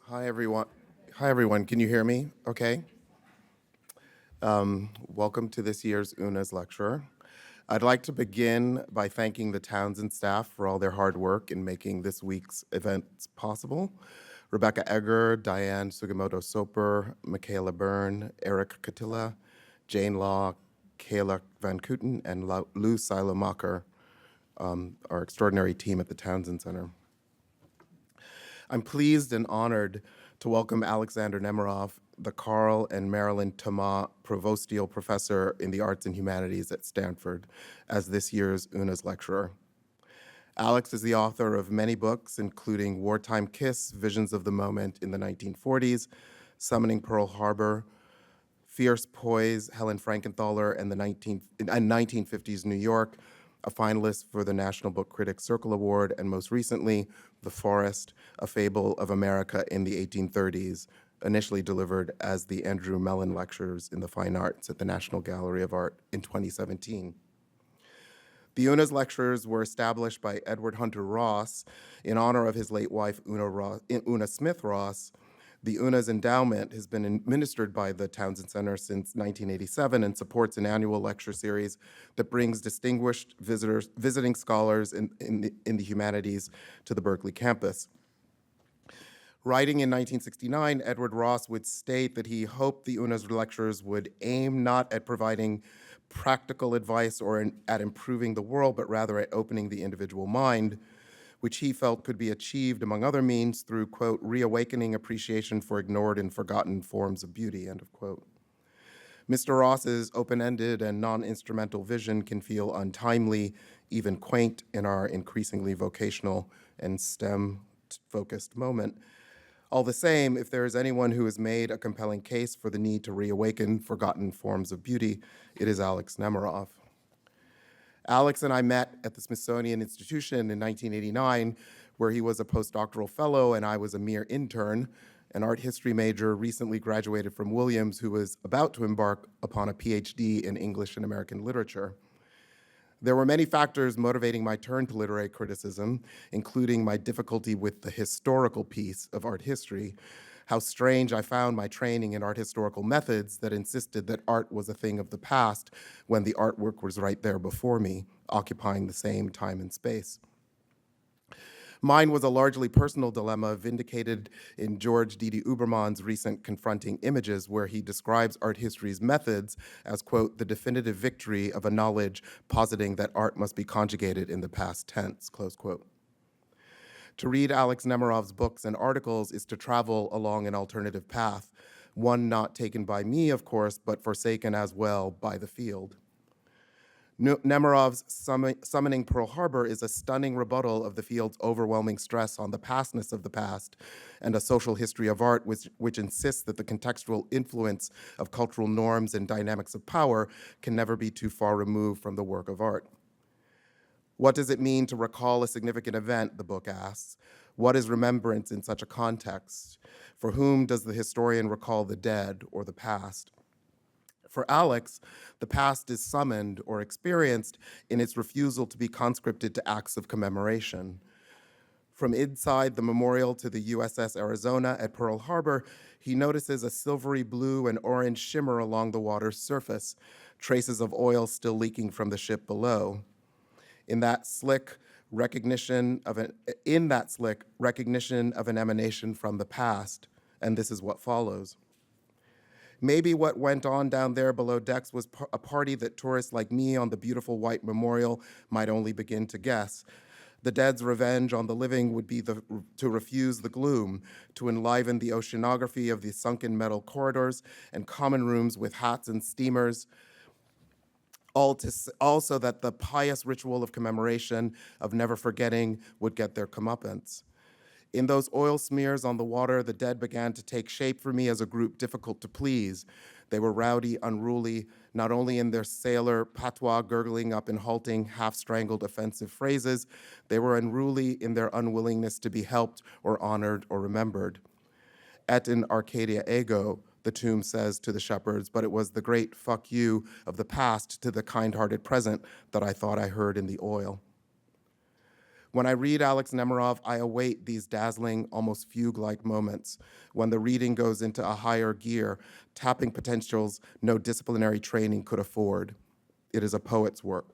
Hi, everyone. Hi, everyone. Can you hear me? Okay. Welcome to this year's UNA's lecture. I'd like to begin by thanking the Townsend staff for all their hard work in making this week's events possible. Rebecca Egger, Diane Sugimoto Soper, Michaela Byrne, Eric Katila, Jane Law, Kayla Van Kooten, and Lou Silomacher, our extraordinary team at the Townsend Center. I'm pleased and honored to welcome Alexander Nemerov, the Carl and Marilynn Thoma Provostial Professor in the Arts and Humanities at Stanford, as this year's UNA's lecturer. Alex is the author of many books, including Wartime Kiss, Visions of the Moment in the 1940s, Summoning Pearl Harbor, Fierce Poise, Helen Frankenthaler, and 1950s New York, a finalist for the National Book Critics Circle Award, and most recently, The Forest, a Fable of America in the 1830s, initially delivered as the Andrew Mellon Lectures in the Fine Arts at the National Gallery of Art in 2017. The UNA's lectures were established by Edward Hunter Ross in honor of his late wife, Una Smith Ross. The UNA's endowment has been administered by the Townsend Center since 1987 and supports an annual lecture series that brings distinguished visiting scholars in the humanities to the Berkeley campus. Writing in 1969, Edward Ross would state that he hoped the UNA's lectures would aim not at providing practical advice or at improving the world, but rather at opening the individual mind, which he felt could be achieved, among other means, through, quote, reawakening appreciation for ignored and forgotten forms of beauty, end of quote. Mr. Ross's open-ended and non-instrumental vision can feel untimely, even quaint in our increasingly vocational and STEM-focused moment. All the same, if there is anyone who has made a compelling case for the need to reawaken forgotten forms of beauty, it is Alex Nemerov. Alex and I met at the Smithsonian Institution in 1989, where he was a postdoctoral fellow and I was a mere intern, an art history major recently graduated from Williams who was about to embark upon a PhD in English and American literature. There were many factors motivating my turn to literary criticism, including my difficulty with the historical piece of art history, how strange I found my training in art historical methods that insisted that art was a thing of the past when the artwork was right there before me, occupying the same time and space. Mine was a largely personal dilemma vindicated in George D.D. Uberman's recent Confronting Images, where he describes art history's methods as, quote, the definitive victory of a knowledge positing that art must be conjugated in the past tense, close quote. To read Alex Nemerov's books and articles is to travel along an alternative path, one not taken by me, of course, but forsaken as well by the field. Nemerov's Summoning Pearl Harbor is a stunning rebuttal of the field's overwhelming stress on the pastness of the past and a social history of art which insists that the contextual influence of cultural norms and dynamics of power can never be too far removed from the work of art. What does it mean to recall a significant event, the book asks? What is remembrance in such a context? For whom does the historian recall the dead or the past? For Alex, the past is summoned or experienced in its refusal to be conscripted to acts of commemoration. From inside the memorial to the USS Arizona at Pearl Harbor, he notices a silvery blue and orange shimmer along the water's surface, traces of oil still leaking from the ship below. In that slick recognition of an emanation from the past, and this is what follows. Maybe what went on down there below decks was a party that tourists like me on the beautiful white memorial might only begin to guess. The dead's revenge on the living would be to refuse the gloom, to enliven the oceanography of the sunken metal corridors and common rooms with hats and steamers, also that the pious ritual of commemoration, of never forgetting, would get their comeuppance. In those oil smears on the water, the dead began to take shape for me as a group difficult to please. They were rowdy, unruly, not only in their sailor patois gurgling up in halting, half-strangled offensive phrases, they were unruly in their unwillingness to be helped or honored or remembered. Et in Arcadia ego, the tomb says to the shepherds, but it was the great fuck you of the past to the kind-hearted present that I thought I heard in the oil. When I read Alex Nemerov, I await these dazzling, almost fugue-like moments when the reading goes into a higher gear, tapping potentials no disciplinary training could afford. It is a poet's work.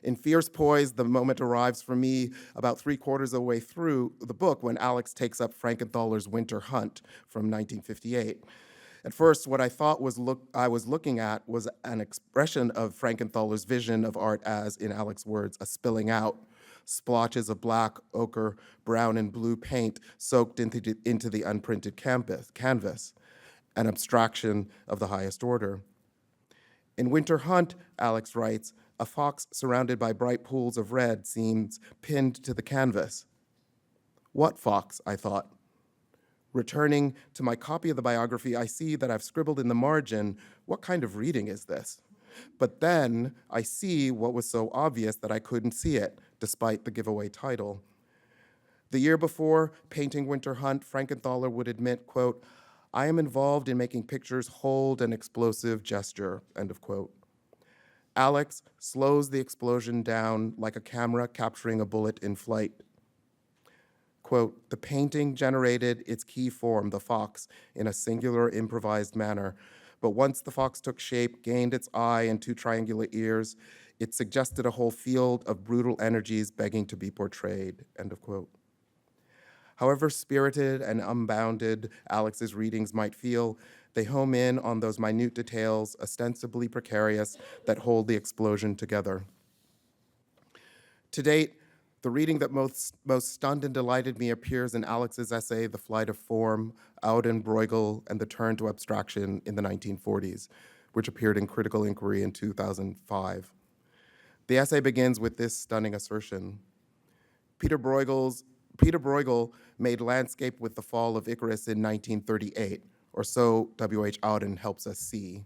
In Fierce Poise, the moment arrives for me about 3/4 of the way through the book when Alex takes up Frankenthaler's Winter Hunt from 1958. At first, what I thought I was looking at was an expression of Frankenthaler's vision of art as, in Alex's words, a spilling out, splotches of black, ochre, brown, and blue paint soaked into the unprinted canvas, an abstraction of the highest order. In Winter Hunt, Alex writes, a fox surrounded by bright pools of red seems pinned to the canvas. What fox, I thought. Returning to my copy of the biography, I see that I've scribbled in the margin, what kind of reading is this? But then I see what was so obvious that I couldn't see it, despite the giveaway title. The year before painting Winter Hunt, Frankenthaler would admit, quote, I am involved in making pictures hold an explosive gesture, end of quote. Alex slows the explosion down like a camera capturing a bullet in flight. Quote, the painting generated its key form, the fox, in a singular improvised manner. But once the fox took shape, gained its eye and 2 triangular ears, it suggested a whole field of brutal energies begging to be portrayed, end of quote. However spirited and unbounded Alex's readings might feel, they home in on those minute details, ostensibly precarious, that hold the explosion together. To date, the reading that most stunned and delighted me appears in Alex's essay, The Flight of Form, Auden, Bruegel, and the Turn to Abstraction in the 1940s, which appeared in Critical Inquiry in 2005. The essay begins with this stunning assertion. Peter Bruegel made landscape with the fall of Icarus in 1938, or so W.H. Auden helps us see.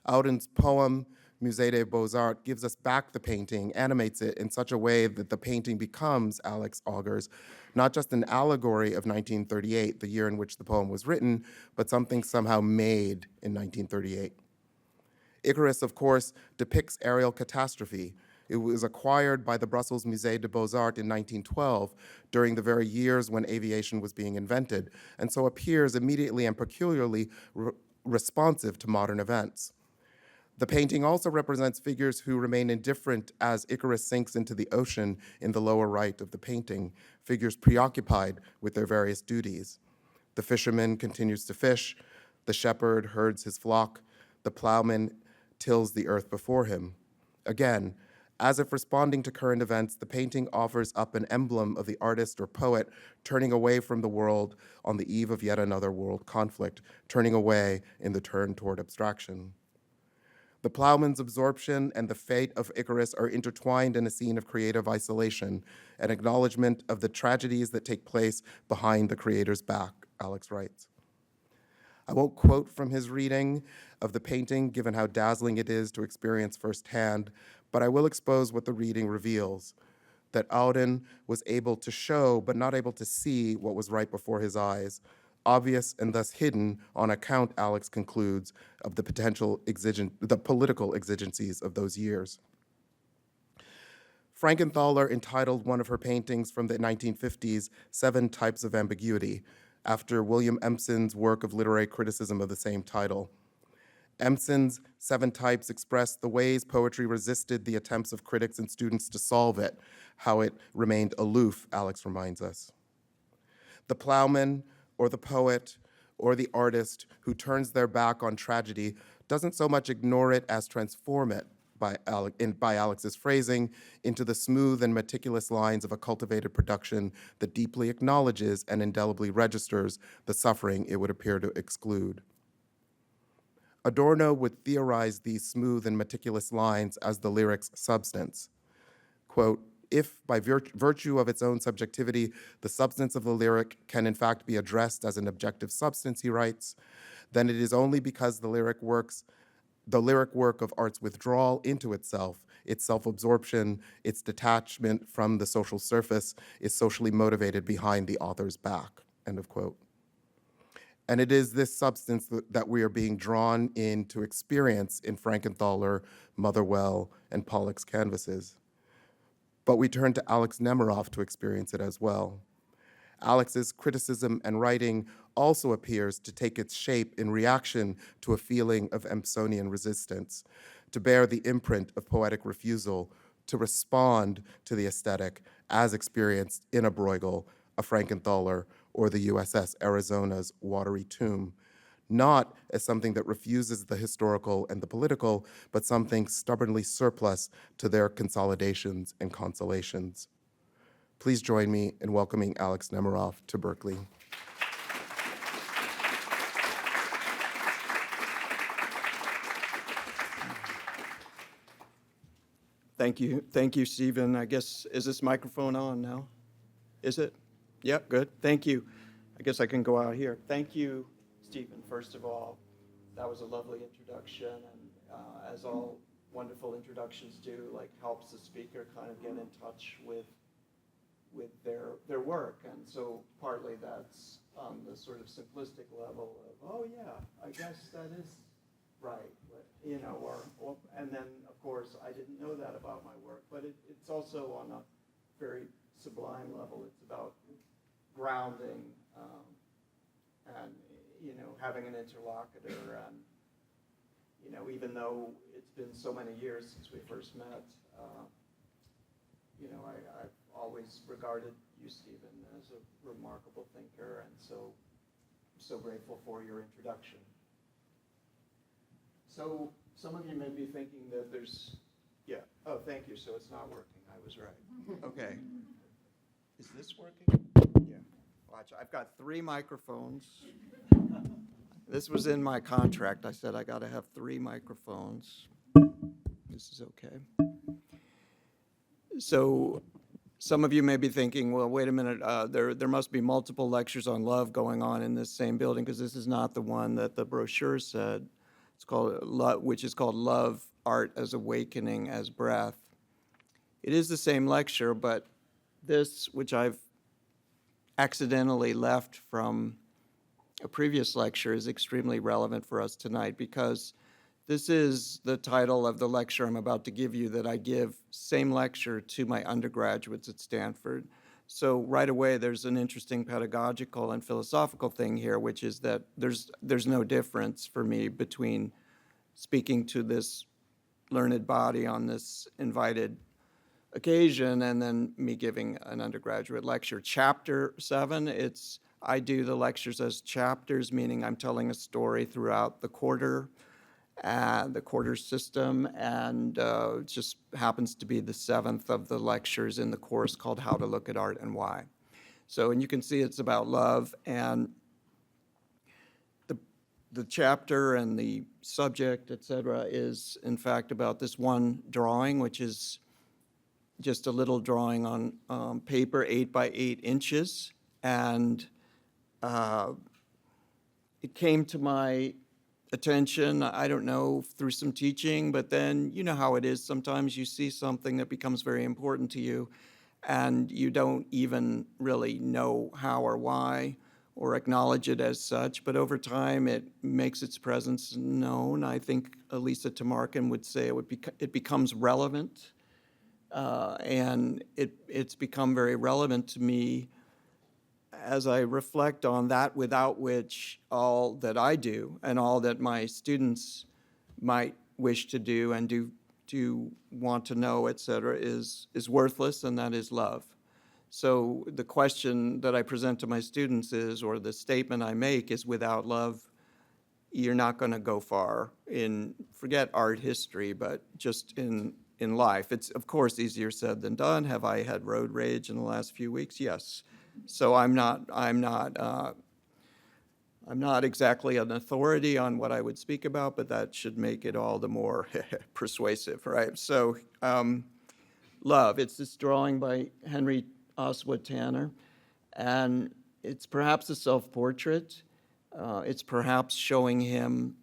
Auden's poem, Musée des Beaux-Arts, gives us back the painting, animates it in such a way that the painting becomes, Alex augurs, not just an allegory of 1938, the year in which the poem was written, but something somehow made in 1938. Icarus, of course, depicts aerial catastrophe. It was acquired by the Brussels Musée des Beaux-Arts in 1912 during the very years when aviation was being invented, and so appears immediately and peculiarly responsive to modern events. The painting also represents figures who remain indifferent as Icarus sinks into the ocean in the lower right of the painting, figures preoccupied with their various duties. The fisherman continues to fish, the shepherd herds his flock, the plowman tills the earth before him. Again, as if responding to current events, the painting offers up an emblem of the artist or poet turning away from the world on the eve of yet another world conflict, turning away in the turn toward abstraction. The plowman's absorption and the fate of Icarus are intertwined in a scene of creative isolation, an acknowledgement of the tragedies that take place behind the creator's back, Alex writes. I won't quote from his reading of the painting, given how dazzling it is to experience firsthand, but I will expose what the reading reveals, that Auden was able to show but not able to see what was right before his eyes, obvious and thus hidden on account, Alex concludes, of the political exigencies of those years. Frankenthaler entitled one of her paintings from the 1950s, 7 Types of Ambiguity, after William Empson's work of literary criticism of the same title. Empson's 7 Types expressed the ways poetry resisted the attempts of critics and students to solve it, how it remained aloof, Alex reminds us. The plowman, or the poet, or the artist who turns their back on tragedy doesn't so much ignore it as transform it, by Alex's phrasing, into the smooth and meticulous lines of a cultivated production that deeply acknowledges and indelibly registers the suffering it would appear to exclude. Adorno would theorize these smooth and meticulous lines as the lyric's substance. Quote, if by virtue of its own subjectivity, the substance of the lyric can in fact be addressed as an objective substance, he writes, then it is only because the lyric work of art's withdrawal into itself, its self-absorption, its detachment from the social surface is socially motivated behind the author's back, end of quote. And it is this substance that we are being drawn in to experience in Frankenthaler, Motherwell, and Pollock's canvases. but we turn to Alex Nemerov to experience it as well. Alex's criticism and writing also appears to take its shape in reaction to a feeling of Emersonian resistance, to bear the imprint of poetic refusal, to respond to the aesthetic as experienced in a Bruegel, a Frankenthaler, or the USS Arizona's watery tomb, not as something that refuses the historical and the political, but something stubbornly surplus to their consolidations and consolations. Please join me in welcoming Alex Nemerov to Berkeley. Thank you, Stephen. I guess, is this microphone on now? Is it? Yeah, good, thank you. I guess I can go out here. Thank you, Stephen, first of all. That was a lovely introduction, and as all wonderful introductions do, like helps the speaker kind of get in touch with their work. And so partly that's on the sort of simplistic level of, oh yeah, I guess that is right, you know, or and then of course I didn't know that about my work, but it's also on a very sublime level. It's about grounding and, you know, having an interlocutor, and, you know, even though it's been so many years since we first met, you know, I've always regarded you, Stephen, as a remarkable thinker, and so grateful for your introduction. So some of you may be thinking that there's, yeah, oh, thank you, so it's not working, I was right. Okay. Is this working? Yeah, watch, I've got 3 microphones. This was in my contract, I said I gotta have 3 microphones. This is okay. So some of you may be thinking, well, wait a minute, there must be multiple lectures on love going on in this same building, because this is not the one that the brochure said. It's called, which is called Love, Art as Awakening as Breath. It is the same lecture, but this, which I've accidentally left from a previous lecture, is extremely relevant for us tonight, because this is the title of the lecture I'm about to give you that I give, same lecture, to my undergraduates at Stanford. So right away, there's an interesting pedagogical and philosophical thing here, which is that there's no difference for me between speaking to this learned body on this invited occasion and then me giving an undergraduate lecture. Chapter 7, I do the lectures as chapters, meaning I'm telling a story throughout the quarter system, and it just happens to be the 7th of the lectures in the course called How to Look at Art and Why. So, and you can see it's about love, and the chapter and the subject, etc., is in fact about this one drawing, which is just a little drawing on paper, 8 by 8 inches, and it came to my attention, I don't know, through some teaching, but then you know how it is. Sometimes you see something that becomes very important to you, and you don't even really know how or why or acknowledge it as such, but over time it makes its presence known. I think Elisa Tamarkin would say it becomes relevant, and it's become very relevant to me as I reflect on that, without which all that I do and all that my students might wish to do and do want to know, et cetera, is worthless, and that is love. So the question that I present to my students is, or the statement I make is, without love, you're not going to go far in, forget art history, but just in life. It's, of course, easier said than done. Have I had road rage in the last few weeks? Yes. So I'm not exactly an authority on what I would speak about, but that should make it all the more persuasive, right? So love, it's this drawing by Henry Oswald Tanner, and it's perhaps a self-portrait. It's perhaps showing him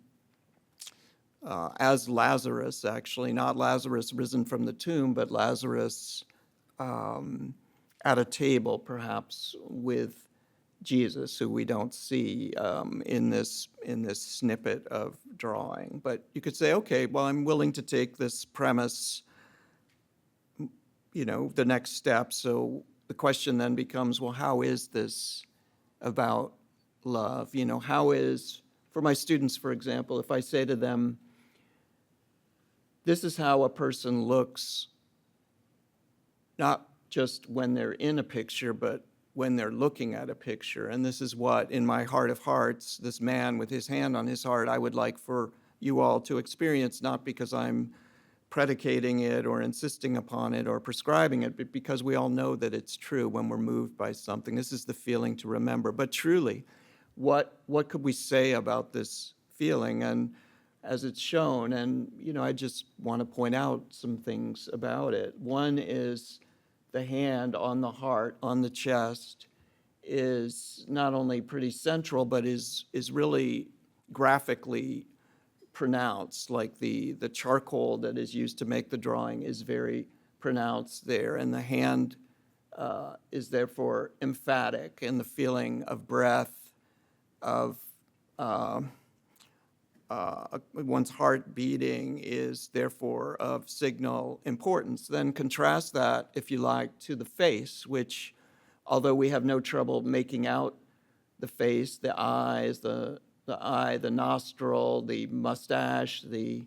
as Lazarus, actually, not Lazarus risen from the tomb, but Lazarus at a table, perhaps, with Jesus, who we don't see in this snippet of drawing. But you could say, okay, well, I'm willing to take this premise the next step. So the question then becomes, well, how is this about love? How is, for my students, for example, if I say to them, this is how a person looks, not just when they're in a picture, but when they're looking at a picture. And this is what, in my heart of hearts, this man with his hand on his heart, I would like for you all to experience, not because I'm predicating it or insisting upon it or prescribing it, but because we all know that it's true when we're moved by something. This is the feeling to remember. But truly, what could we say about this feeling and as it's shown? And, I just want to point out some things about it. One is the hand on the heart, on the chest, is not only pretty central, but is really graphically pronounced, like the charcoal that is used to make the drawing is very pronounced there, and the hand is therefore emphatic, and the feeling of breath, of one's heart beating is therefore of signal importance. Then contrast that, if you like, to the face, which, although we have no trouble making out the face, the eyes, the eye, the nostril, the mustache, the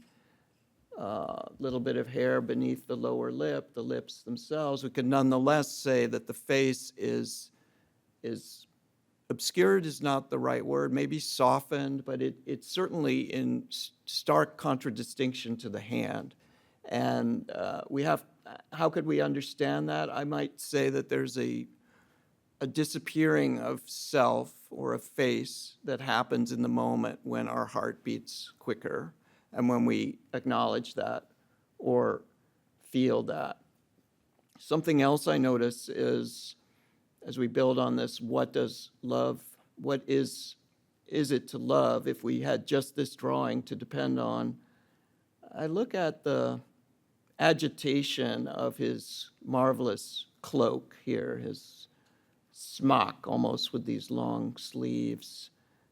little bit of hair beneath the lower lip, the lips themselves, we can nonetheless say that the face is obscured is not the right word, maybe softened, but it's certainly in stark contradistinction to the hand. And how could we understand that? I might say that there's a disappearing of self or a face that happens in the moment when our heart beats quicker and when we acknowledge that or feel that. Something else I notice is, as we build on this, what is it to love? If we had just this drawing to depend on, I look at the agitation of his marvelous cloak here, his smock almost with these long sleeves,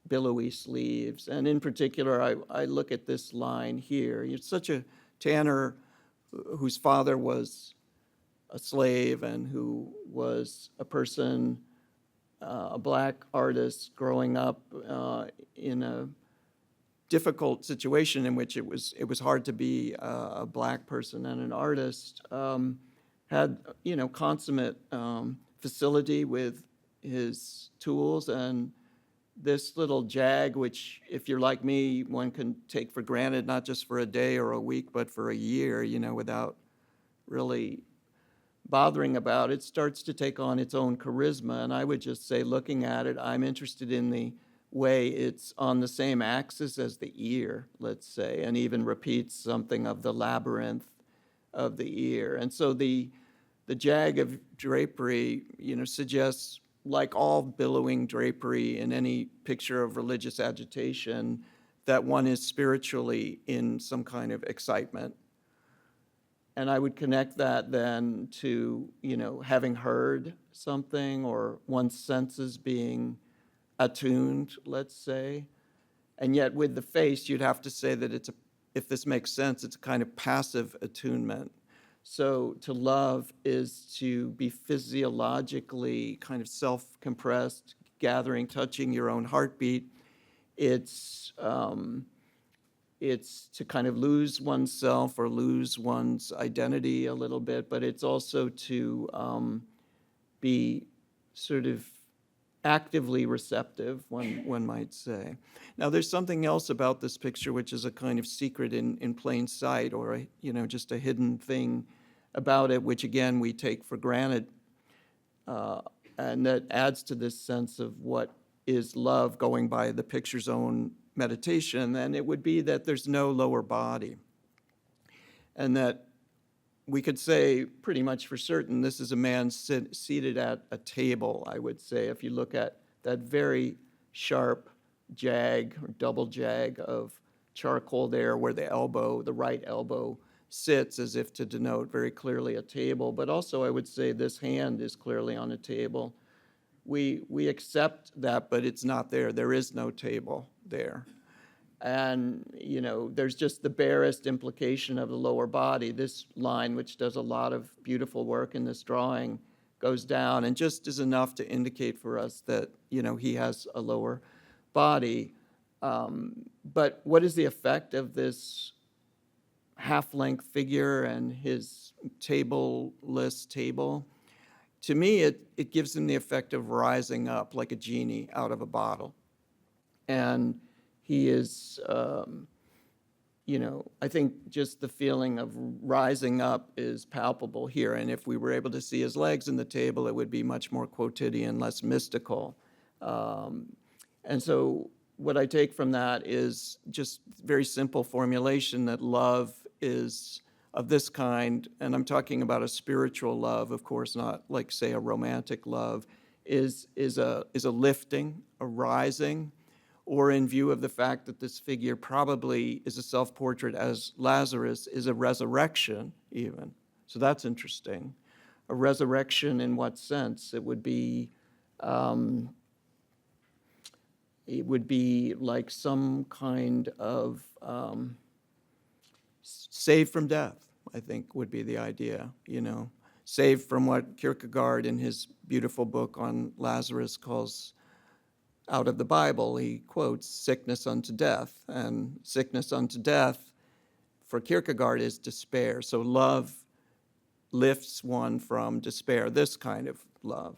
billowy sleeves. And in particular, I look at this line here. It's such a tanner whose father was a slave and who was a person, a black artist growing up in a difficult situation in which it was hard to be a black person and an artist, had consummate facility with his tools, and this little jag, which if you're like me, one can take for granted, not just for a day or a week, but for a year, without really bothering about it, starts to take on its own charisma. And I would just say, looking at it, I'm interested in the way it's on the same axis as the ear, let's say, and even repeats something of the labyrinth of the ear. And so the jag of drapery, suggests, like all billowing drapery in any picture of religious agitation, that one is spiritually in some kind of excitement. And I would connect that then to, having heard something or one's senses being attuned, let's say. And yet with the face, you'd have to say that if this makes sense, it's a kind of passive attunement. So to love is to be physiologically kind of self-compressed, gathering, touching your own heartbeat. It's to kind of lose oneself or lose one's identity a little bit, but it's also to be sort of actively receptive, one might say. Now, there's something else about this picture which is a kind of secret in plain sight, or just a hidden thing about it, which again we take for granted, and that adds to this sense of what is love, going by the picture's own meditation. And it would be that there's no lower body, and that we could say pretty much for certain this is a man seated at a table, I would say, if you look at that very sharp jag or double jag of charcoal there where the right elbow sits, as if to denote very clearly a table. But also I would say this hand is clearly on a table. We accept that, but it's not there. There is no table there. And, there's just the barest implication of the lower body. This line, which does a lot of beautiful work in this drawing, goes down and just is enough to indicate for us that, he has a lower body. But what is the effect of this half-length figure and his tableless table? To me, it gives him the effect of rising up like a genie out of a bottle. And he is, I think just the feeling of rising up is palpable here. And if we were able to see his legs in the table, it would be much more quotidian, less mystical. And so what I take from that is just very simple formulation that love is of this kind, and I'm talking about a spiritual love, of course, not like, say, a romantic love, is a lifting, a rising, or in view of the fact that this figure probably is a self-portrait as Lazarus, is a resurrection even. So that's interesting. A resurrection in what sense? It would be like some kind of saved from death, I think would be the idea, saved from what Kierkegaard in his beautiful book on Lazarus calls, out of the Bible, he quotes sickness unto death. And sickness unto death for Kierkegaard is despair. So love lifts one from despair, this kind of love.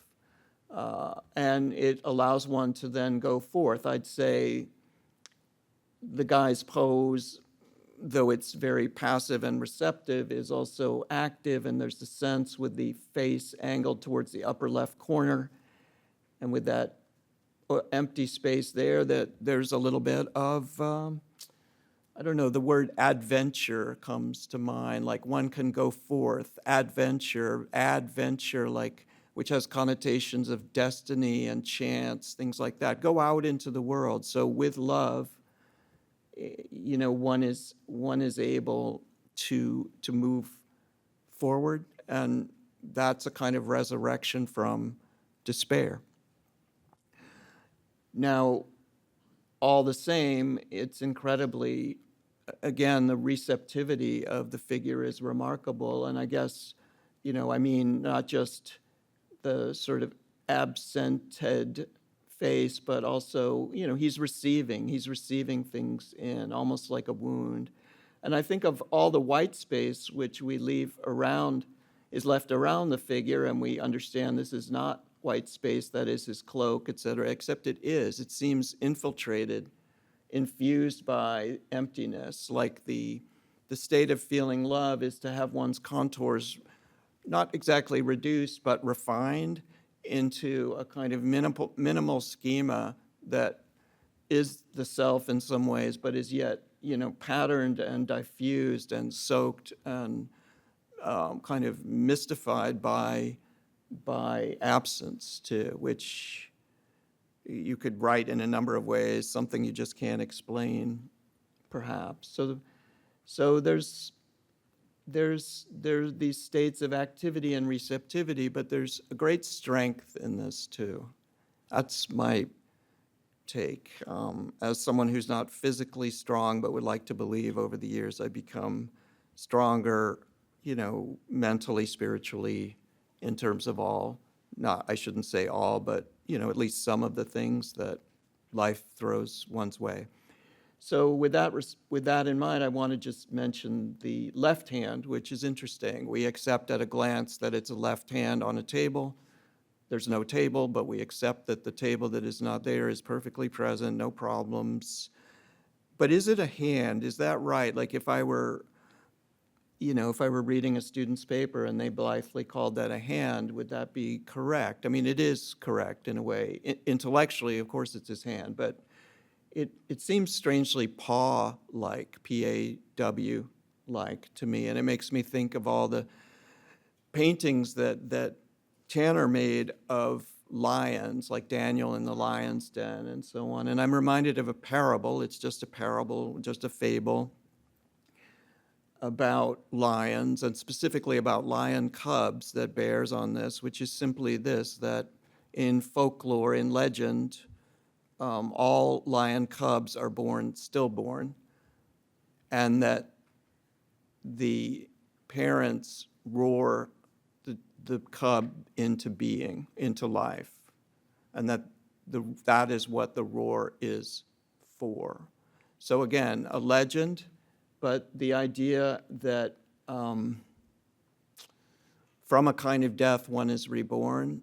And it allows one to then go forth. I'd say the guy's pose, though it's very passive and receptive, is also active, and there's the sense with the face angled towards the upper left corner, and with that empty space there, that there's a little bit of, I don't know, the word adventure comes to mind, like one can go forth, adventure, like, which has connotations of destiny and chance, things like that. Go out into the world. So with love, one is able to move forward, and that's a kind of resurrection from despair. Now, all the same, it's incredibly, again, the receptivity of the figure is remarkable, and I guess, not just the sort of absented face, but also, he's receiving things in, almost like a wound. And I think of all the white space which we leave around, is left around the figure, and we understand this is not white space, that is his cloak, etc., except it is. It seems infiltrated, infused by emptiness, like the state of feeling love is to have one's contours not exactly reduced, but refined into a kind of minimal schema that is the self in some ways, but is yet, patterned and diffused and soaked and kind of mystified by absence, too, which you could write in a number of ways, something you just can't explain, perhaps. So there's these states of activity and receptivity, but there's a great strength in this, too. That's my take. As someone who's not physically strong, but would like to believe over the years I've become stronger, mentally, spiritually, in terms of I shouldn't say all, but, at least some of the things that life throws one's way. So with that in mind, I want to just mention the left hand, which is interesting. We accept at a glance that it's a left hand on a table. There's no table, but we accept that the table that is not there is perfectly present, no problems. But is it a hand? Is that right? Like if I were reading a student's paper and they blithely called that a hand, would that be correct? I mean, it is correct in a way. Intellectually, of course, it's his hand, but it seems strangely paw-like, P-A-W-like to me, and it makes me think of all the paintings that Tanner made of lions, like Daniel in the lion's den and so on. And I'm reminded of a parable. It's just a parable, just a fable about lions, and specifically about lion cubs, that bears on this, which is simply this, that in folklore, in legend, all lion cubs are born stillborn, and that the parents roar the cub into being, into life, and that is what the roar is for. So again, a legend, but the idea that from a kind of death one is reborn,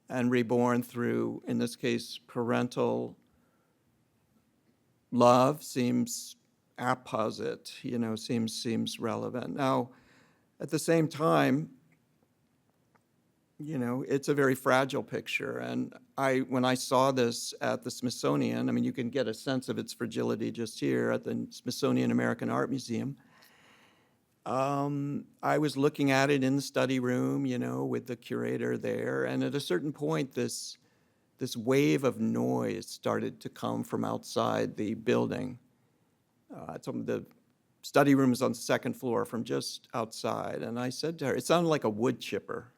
and reborn through, in this case, parental love seems apposite, seems relevant. Now, at the same time, it's a very fragile picture. And when I saw this at the Smithsonian, I mean, you can get a sense of its fragility just here at the Smithsonian American Art Museum. I was looking at it in the study room, with the curator there. And at a certain point, this wave of noise started to come from outside the building. The study room is on the second floor from just outside. And I said to her, it sounded like a wood chipper.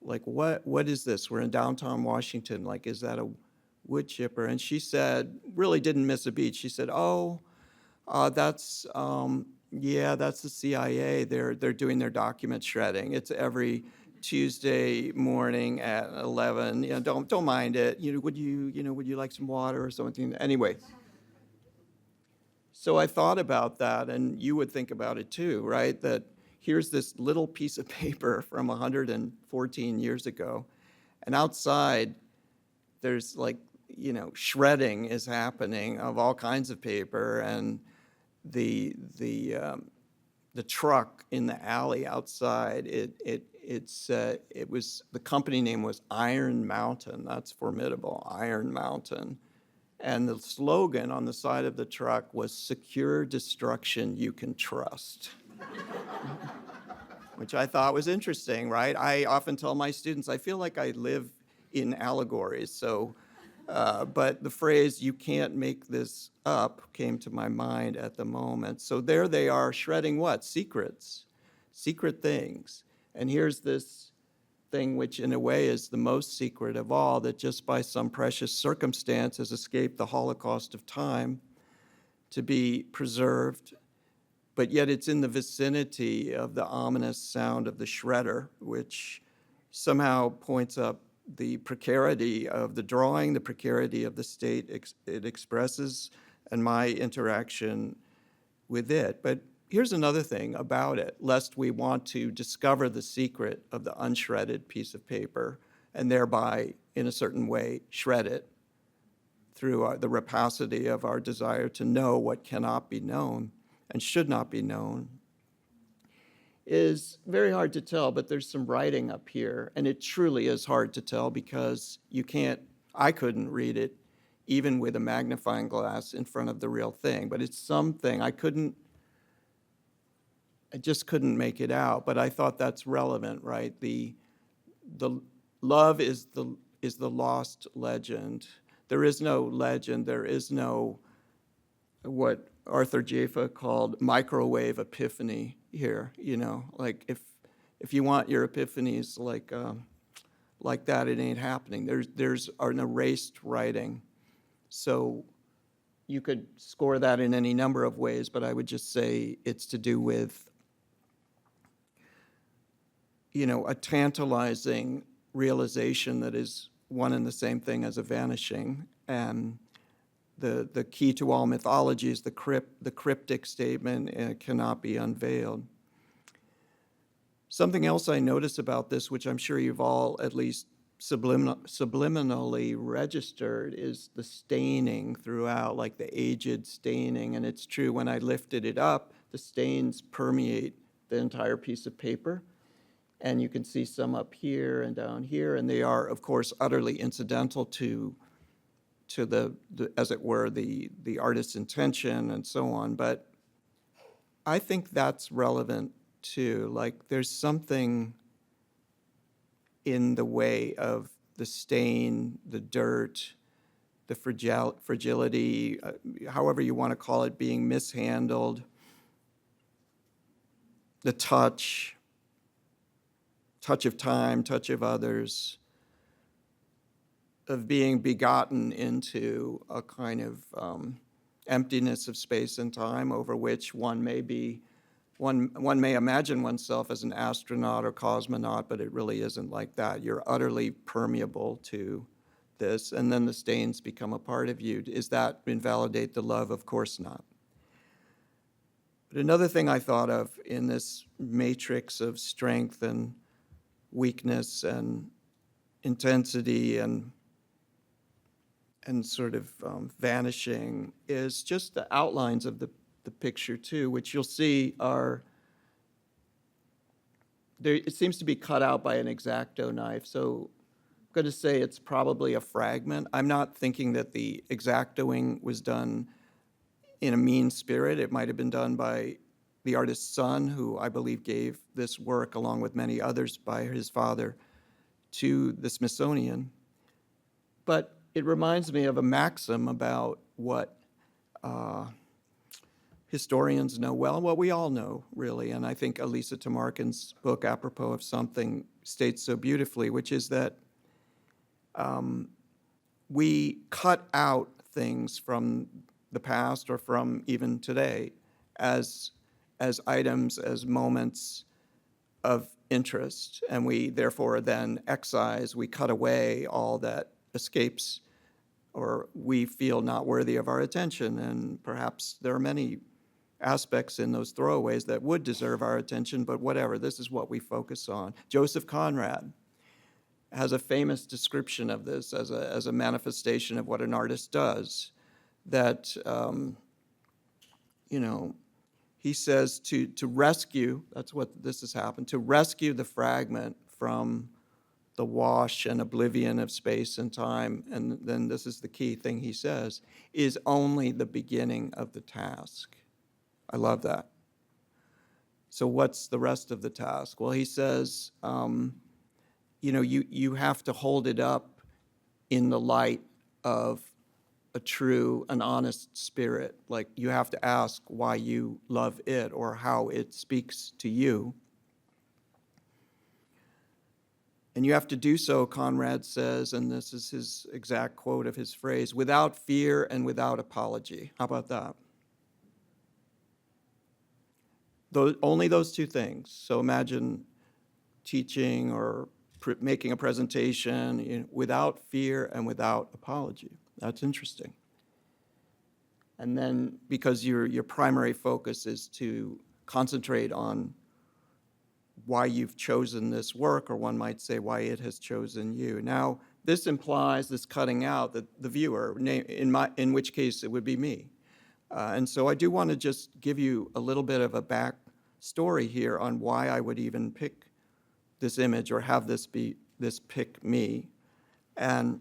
Like, what is this? We're in downtown Washington. Like, is that a wood chipper? And she said, really didn't miss a beat. She said, that's the CIA. They're doing their document shredding. It's every Tuesday morning at 11. Don't mind it. Would you like some water or something? Anyway. So I thought about that, and you would think about it too, right? That here's this little piece of paper from 114 years ago, and outside there's shredding is happening of all kinds of paper, and the truck in the alley outside, the company name was Iron Mountain. That's formidable, Iron Mountain. And the slogan on the side of the truck was "Secure destruction you can trust." Which I thought was interesting, right? I often tell my students, I feel like I live in allegories. So, but the phrase "you can't make this up" came to my mind at the moment. So there they are shredding what? Secrets, secret things. And here's this thing which in a way is the most secret of all, that just by some precious circumstance has escaped the Holocaust of time to be preserved, but yet it's in the vicinity of the ominous sound of the shredder, which somehow points up the precarity of the drawing, the precarity of the state it expresses, and my interaction with it. But here's another thing about it, lest we want to discover the secret of the unshredded piece of paper and thereby, in a certain way, shred it through the rapacity of our desire to know what cannot be known and should not be known, is very hard to tell, but there's some writing up here, and it truly is hard to tell because I couldn't read it even with a magnifying glass in front of the real thing, but it's something I just couldn't make it out, but I thought that's relevant, right? The love is the lost legend. There is no legend. There is no what Arthur Jaffa called microwave epiphany here. Like if you want your epiphanies like that, it ain't happening. There's an erased writing, so you could score that in any number of ways, but I would just say it's to do with a tantalizing realization that is one and the same thing as a vanishing. And the key to all mythology is the cryptic statement, cannot be unveiled. Something else I notice about this, which I'm sure you've all at least subliminally registered, is the staining throughout, like the aged staining. And it's true, when I lifted it up, the stains permeate the entire piece of paper. And you can see some up here and down here, and they are, of course, utterly incidental to the as it were, the artist's intention and so on. But I think that's relevant too. Like, there's something in the way of the stain, the dirt, the fragility, however you want to call it, being mishandled, the touch of time, touch of others, of being begotten into a kind of emptiness of space and time over which one may imagine oneself as an astronaut or cosmonaut, but it really isn't like that. You're utterly permeable to this, and then the stains become a part of you. Does that invalidate the love? Of course not. But another thing I thought of in this matrix of strength and weakness and intensity and sort of vanishing is just the outlines of the picture too, which you'll see are there. It seems to be cut out by an X-Acto knife, so I'm going to say it's probably a fragment. I'm not thinking that the X-Actoing was done in a mean spirit. It might have been done by the artist's son, who I believe gave this work, along with many others by his father, to the Smithsonian. But it reminds me of a maxim about what historians know well, what we all know, really, and I think Elisa Tamarkin's book, Apropos of Something, states so beautifully, which is that we cut out things from the past or from even today as items, as moments of interest, and we therefore then excise, we cut away all that escapes or we feel not worthy of our attention, and perhaps there are many aspects in those throwaways that would deserve our attention, but whatever, this is what we focus on. Joseph Conrad has a famous description of this as a manifestation of what an artist does, that, he says to rescue, that's what this has happened, to rescue the fragment from the wash and oblivion of space and time, and then this is the key thing he says, is only the beginning of the task. I love that. So what's the rest of the task? Well, he says, you have to hold it up in the light of an honest spirit. Like, you have to ask why you love it or how it speaks to you. And you have to do so, Conrad says, and this is his exact quote of his phrase, without fear and without apology. How about that? Only those two things. So imagine teaching or making a presentation without fear and without apology. That's interesting. And then because your primary focus is to concentrate on why you've chosen this work, or one might say why it has chosen you. Now, this implies, this cutting out, the viewer, in which case it would be me. And so I do want to just give you a little bit of a back story here on why I would even pick this image or have this pick me. And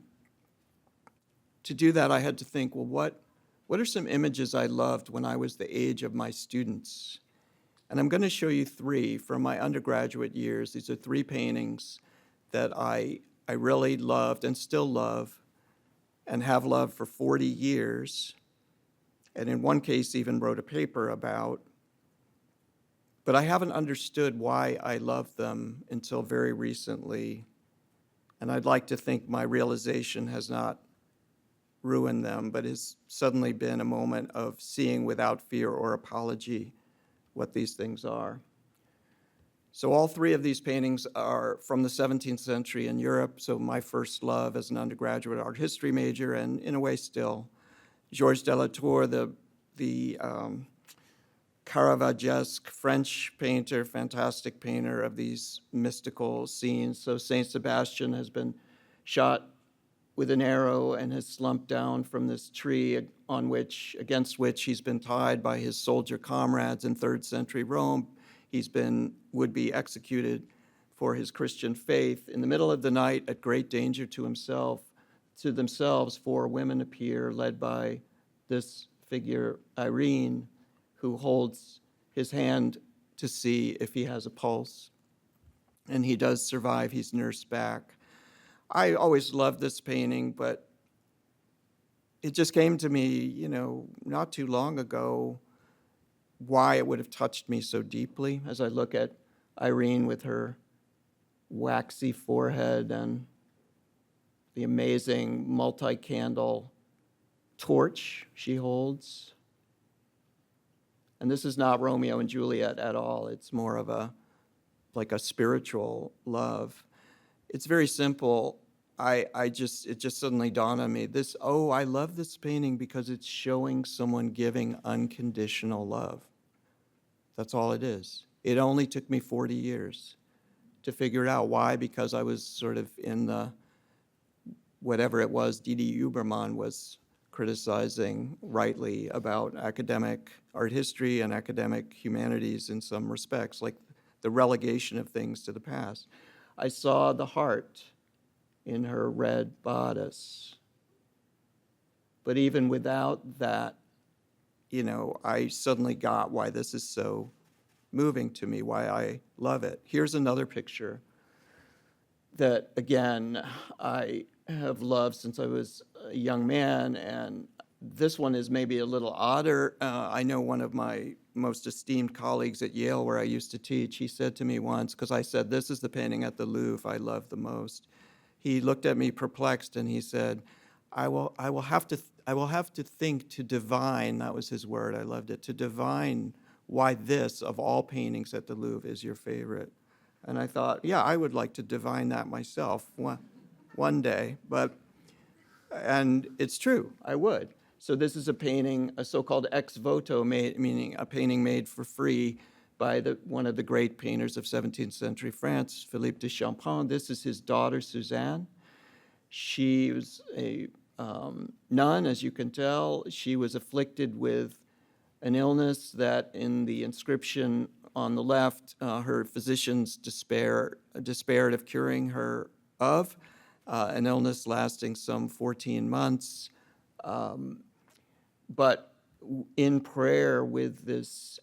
to do that, I had to think, well, what are some images I loved when I was the age of my students? And I'm going to show you three from my undergraduate years. These are three paintings that I really loved and still love and have loved for 40 years. And in one case, even wrote a paper about. But I haven't understood why I love them until very recently. And I'd like to think my realization has not ruined them, but has suddenly been a moment of seeing without fear or apology what these things are. So all three of these paintings are from the 17th century in Europe, so my first love as an undergraduate art history major, and in a way still. Georges Delatour, the Caravagesque French painter, fantastic painter of these mystical scenes. So Saint Sebastian has been shot with an arrow and has slumped down from this tree against which he's been tied by his soldier comrades in 3rd century Rome. Would be executed for his Christian faith. In the middle of the night, at great danger to themselves, 4 women appear, led by this figure, Irene, who holds his hand to see if he has a pulse. And he does survive, he's nursed back. I always loved this painting, but it just came to me, not too long ago, why it would have touched me so deeply as I look at Irene with her waxy forehead and the amazing multi-candle torch she holds. And this is not Romeo and Juliet at all. It's more of like a spiritual love. It's very simple. It just suddenly dawned on me, I love this painting because it's showing someone giving unconditional love. That's all it is. It only took me 40 years to figure it out. Why? Because I was sort of in the, whatever it was, D.D. Huberman was criticizing rightly about academic art history and academic humanities in some respects, like the relegation of things to the past. I saw the heart in her red bodice. But even without that, I suddenly got why this is so moving to me, why I love it. Here's another picture that, again, I have loved since I was a young man, and this one is maybe a little odder. I know one of my most esteemed colleagues at Yale, where I used to teach, he said to me once, because I said, this is the painting at the Louvre I love the most. He looked at me perplexed and he said, I will have to think to divine, that was his word, I loved it, to divine why this, of all paintings at the Louvre, is your favorite. And I thought, yeah, I would like to divine that myself one day, and it's true, I would. So this is a painting, a so-called ex voto, meaning a painting made for free by one of the great painters of 17th century France, Philippe de Champron. This is his daughter, Suzanne. She was a nun, as you can tell. She was afflicted with an illness that in the inscription on the left, her physicians despaired of curing her of, an illness lasting some 14 months. But in prayer with this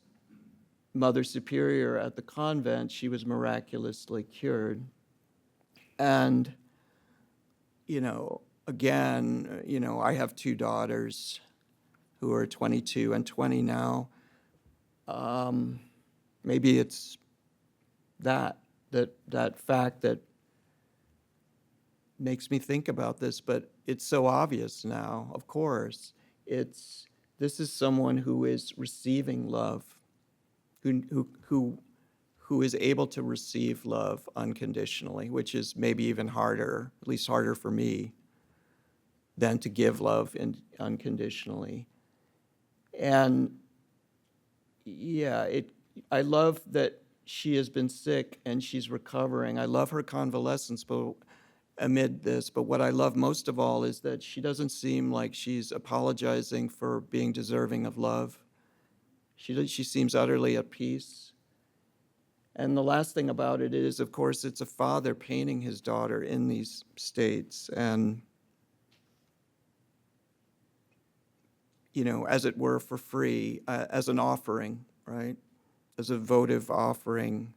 Mother Superior at the convent, she was miraculously cured. And, again, I have two daughters who are 22 and 20 now. Maybe it's that fact that makes me think about this, but it's so obvious now, of course. This is someone who is receiving love, who is able to receive love unconditionally, which is maybe even harder, at least harder for me, than to give love unconditionally. And yeah, I love that she has been sick and she's recovering. I love her convalescence amid this, but what I love most of all is that she doesn't seem like she's apologizing for being deserving of love. She seems utterly at peace. And the last thing about it is, of course, it's a father painting his daughter in these states, and as it were, for free, as an offering, right? As a votive offering.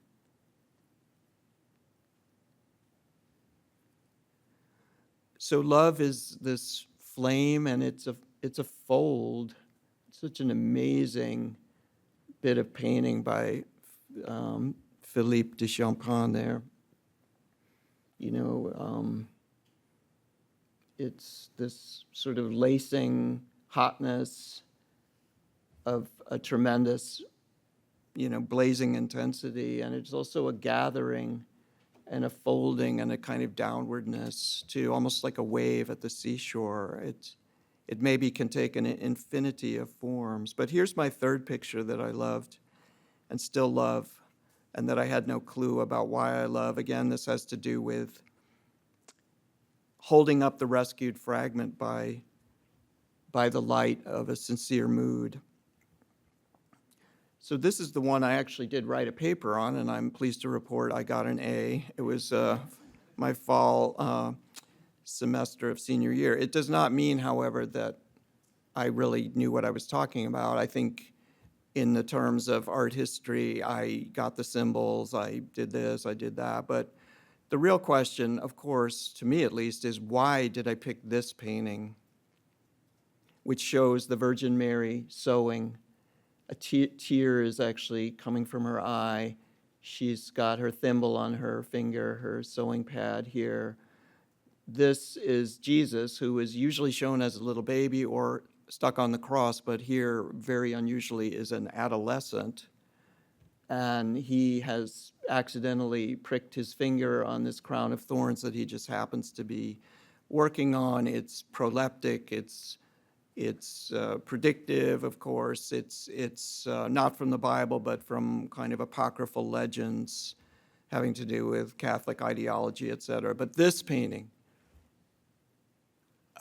So love is this flame, and it's a fold. It's such an amazing bit of painting by Philippe de Champron there. It's this sort of lacing hotness of a tremendous, blazing intensity, and it's also a gathering and a folding and a kind of downwardness to almost like a wave at the seashore. It maybe can take an infinity of forms. But here's my third picture that I loved and still love, and that I had no clue about why I love. Again, this has to do with holding up the rescued fragment by the light of a sincere mood. So this is the one I actually did write a paper on, and I'm pleased to report I got an A. It was my fall semester of senior year. It does not mean, however, that I really knew what I was talking about. I think in the terms of art history, I got the symbols, I did this, I did that. But the real question, of course, to me at least, is why did I pick this painting, which shows the Virgin Mary sewing. A tear is actually coming from her eye. She's got her thimble on her finger, her sewing pad here. this is Jesus, who is usually shown as a little baby or stuck on the cross, but here, very unusually, is an adolescent. And he has accidentally pricked his finger on this crown of thorns that he just happens to be working on. It's proleptic, it's predictive, of course. It's not from the Bible, but from kind of apocryphal legends having to do with Catholic ideology, etc. But this painting,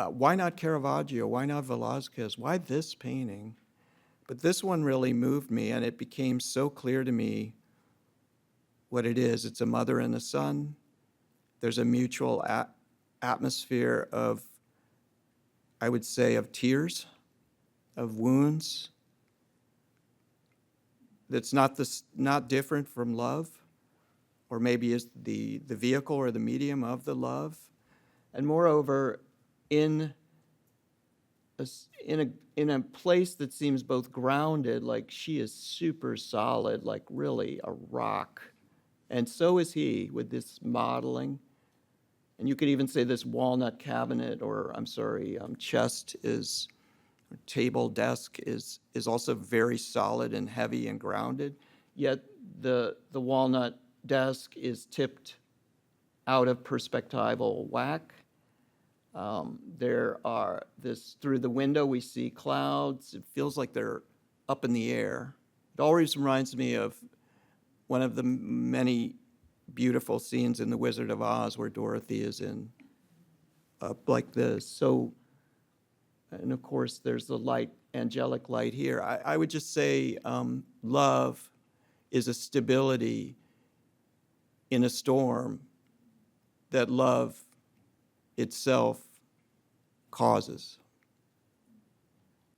why not Caravaggio? Why not Velázquez? Why this painting? But this one really moved me, and it became so clear to me what it is. It's a mother and a son. There's a mutual atmosphere of, I would say, of tears, of wounds. That's not different from love, or maybe is the vehicle or the medium of the love. And moreover, in a place that seems both grounded, like she is super solid, like really a rock, and so is he with this modeling. And you could even say this walnut cabinet, or chest is, or table, desk is also very solid and heavy and grounded. Yet the walnut desk is tipped out of perspectival whack. Through the window we see clouds. It feels like they're up in the air. It always reminds me of one of the many beautiful scenes in The Wizard of Oz where Dorothy is up like this. So, and of course there's the light, angelic light here. I would just say love is a stability in a storm that love itself causes.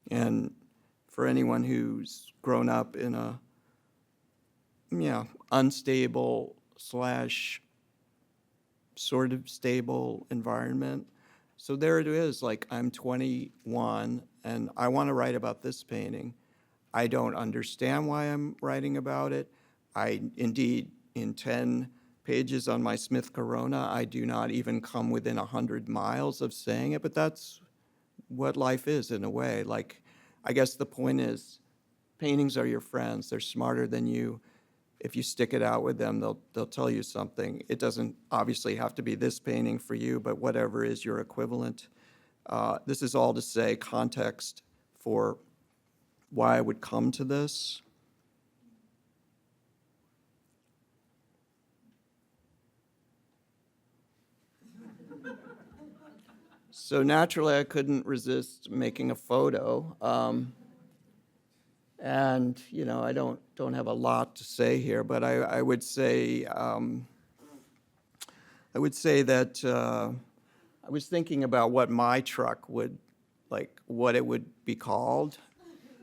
And for anyone who's grown up in a unstable / sort of stable environment, so there it is, like I'm 21 and I want to write about this painting. I don't understand why I'm writing about it. Indeed, in 10 pages on my Smith Corona, I do not even come within 100 miles of saying it, but that's what life is in a way. Like, I guess the point is, paintings are your friends. They're smarter than you. If you stick it out with them, they'll tell you something. It doesn't obviously have to be this painting for you, but whatever is your equivalent. This is all to say context for why I would come to this. So naturally, I couldn't resist making a photo. And I don't have a lot to say here, but I would say that I was thinking about what my truck would, like, what it would be called,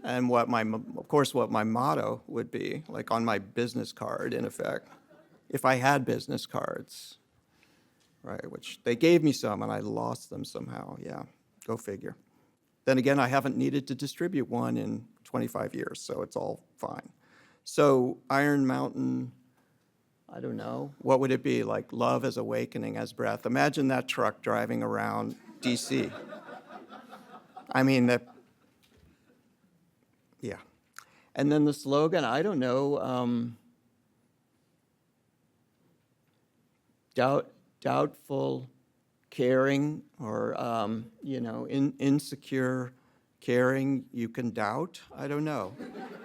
and what my motto would be, like on my business card, in effect, if I had business cards. Right, which they gave me some and I lost them somehow. Yeah, go figure. Then again, I haven't needed to distribute one in 25 years, so it's all fine. So Iron Mountain, I don't know, what would it be? Like love as awakening as breath. Imagine that truck driving around DC. I mean, yeah. And then the slogan, I don't know, doubtful caring, or insecure caring you can doubt. I don't know,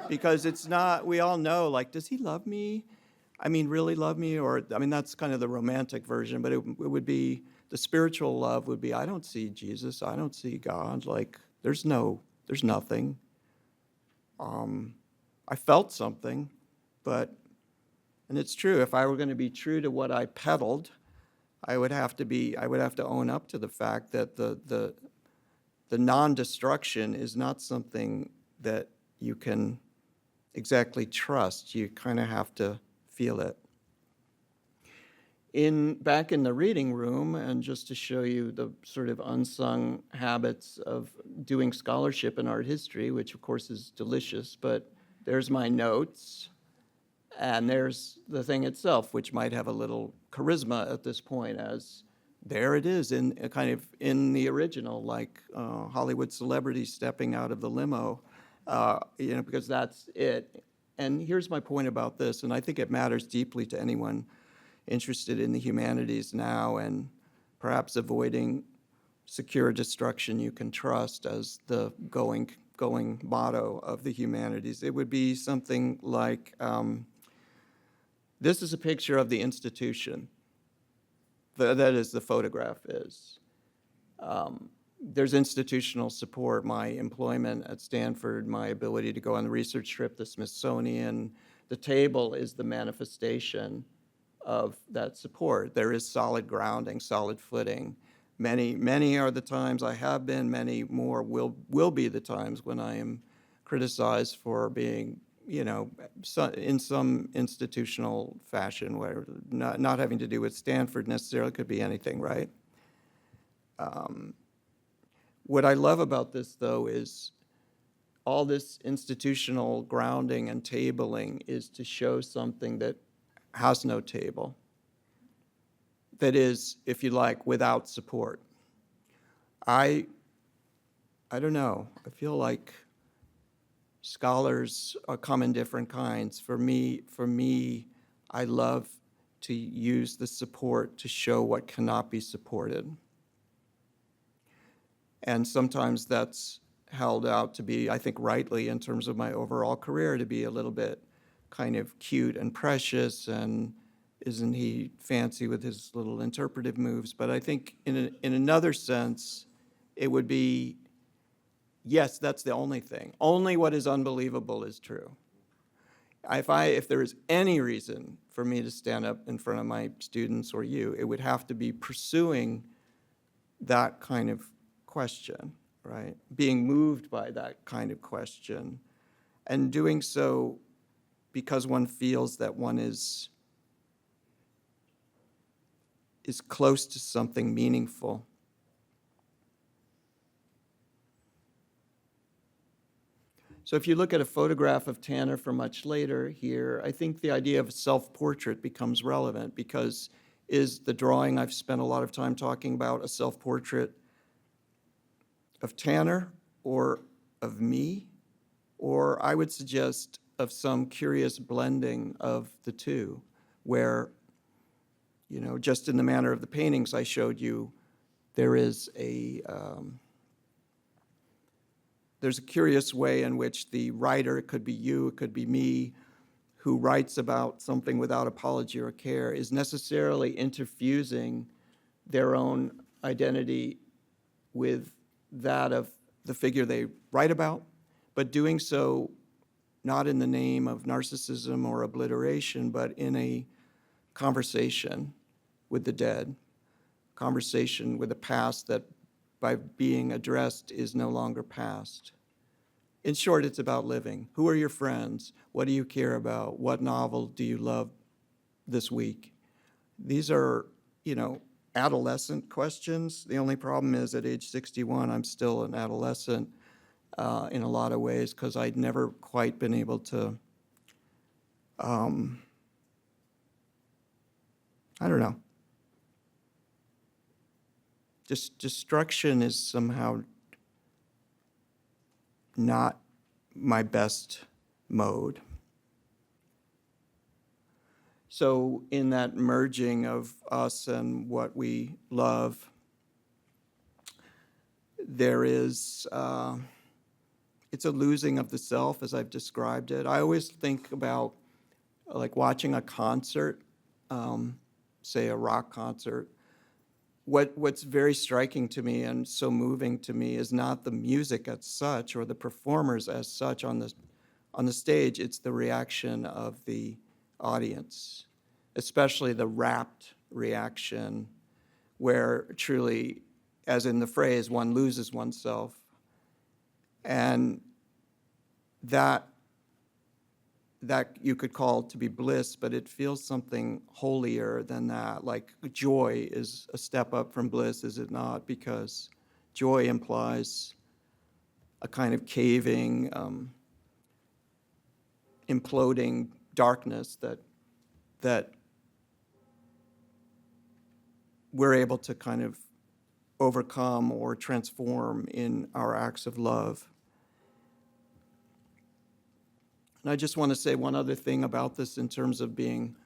because it's not, we all know, like, does he love me? I mean, really love me? Or, I mean, that's kind of the romantic version, but it would be, the spiritual love would be, I don't see Jesus, I don't see God, like, there's nothing. I felt something, and it's true, if I were going to be true to what I peddled, I would have to own up to the fact that the non-destruction is not something that you can exactly trust. You kind of have to feel it. Back in the reading room, and just to show you the sort of unsung habits of doing scholarship in art history, which of course is delicious, but there's my notes. And there's the thing itself, which might have a little charisma at this point as there it is in kind of in the original, like Hollywood celebrities stepping out of the limo, because that's it. And here's my point about this, and I think it matters deeply to anyone interested in the humanities now and perhaps avoiding secure destruction you can trust as the going motto of the humanities. It would be something like, this is a picture of the institution. That is, the photograph is. There's institutional support, my employment at Stanford, my ability to go on the research trip, the Smithsonian. The table is the manifestation of that support. There is solid grounding, solid footing. Many are the times I have been, many more will be the times when I am criticized for being, in some institutional fashion, where not having to do with Stanford necessarily, could be anything, right? What I love about this, though, is all this institutional grounding and tabling is to show something that has no table, that is, if you like, without support. I don't know. I feel like scholars come in different kinds. For me, I love to use the support to show what cannot be supported. And sometimes that's held out to be, I think rightly in terms of my overall career, to be a little bit kind of cute and precious, and isn't he fancy with his little interpretive moves? But I think in another sense, it would be, yes, that's the only thing. Only what is unbelievable is true. If there is any reason for me to stand up in front of my students or you, it would have to be pursuing that kind of question, right? Being moved by that kind of question, and doing so because one feels that one is close to something meaningful. So if you look at a photograph of Tanner from much later here, I think the idea of self-portrait becomes relevant, because is the drawing I've spent a lot of time talking about a self-portrait of Tanner or of me? Or I would suggest of some curious blending of the two, where, just in the manner of the paintings I showed you, there's a curious way in which the writer, it could be you, it could be me, who writes about something without apology or care, is necessarily interfusing their own identity with that of the figure they write about, but doing so not in the name of narcissism or obliteration, but in a conversation with the dead, conversation with a past that by being addressed is no longer past. In short, it's about living. Who are your friends? What do you care about? What novel do you love this week? These are, adolescent questions. The only problem is at age 61, I'm still an adolescent in a lot of ways, because I'd never quite been able to, I don't know. Just destruction is somehow not my best mode. So in that merging of us and what we love, there is, it's a losing of the self, as I've described it. I always think about like watching a concert, say a rock concert. What's very striking to me and so moving to me is not the music as such or the performers as such on the stage. It's the reaction of the audience, especially the rapt reaction, where truly, as in the phrase, one loses oneself. And that you could call to be bliss, but it feels something holier than that. Like joy is a step up from bliss, is it not? Because joy implies a kind of caving, imploding darkness that we're able to kind of overcome or transform in our acts of love. And I just want to say one other thing about this in terms of being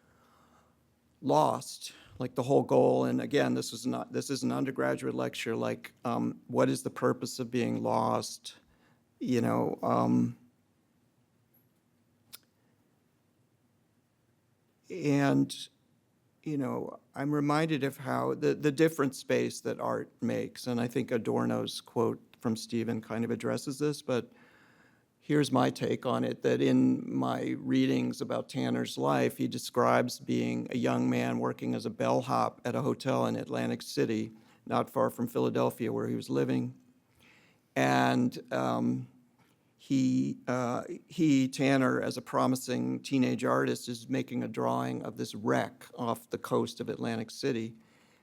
lost, like the whole goal. And again, this is an undergraduate lecture, like what is the purpose of being lost? You know, and you know, I'm reminded of how the different space that art makes. And I think Adorno's quote from Stephen kind of addresses this, but here's my take on it, that in my readings about Tanner's life, he describes being a young man working as a bellhop at a hotel in Atlantic City, not far from Philadelphia, where he was living. And Tanner, as a promising teenage artist, is making a drawing of this wreck off the coast of Atlantic City.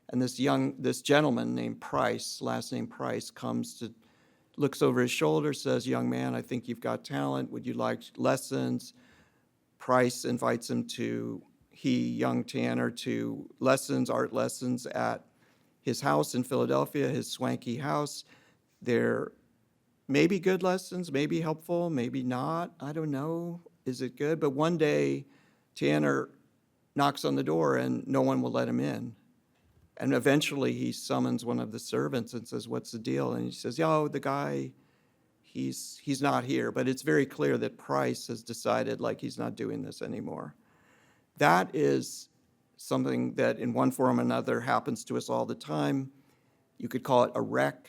And this gentleman named Price, last name Price, looks over his shoulder, says, "Young man, I think you've got talent. Would you like lessons?" Price invites him young Tanner, to art lessons at his house in Philadelphia, his swanky house. They're maybe good lessons, maybe helpful, maybe not. I don't know. Is it good? But one day, Tanner knocks on the door and no one will let him in. And eventually he summons one of the servants and says, "What's the deal?" And he says, "Yo, the guy, he's not here." But it's very clear that Price has decided, like, he's not doing this anymore. That is something that in one form or another happens to us all the time. You could call it a wreck.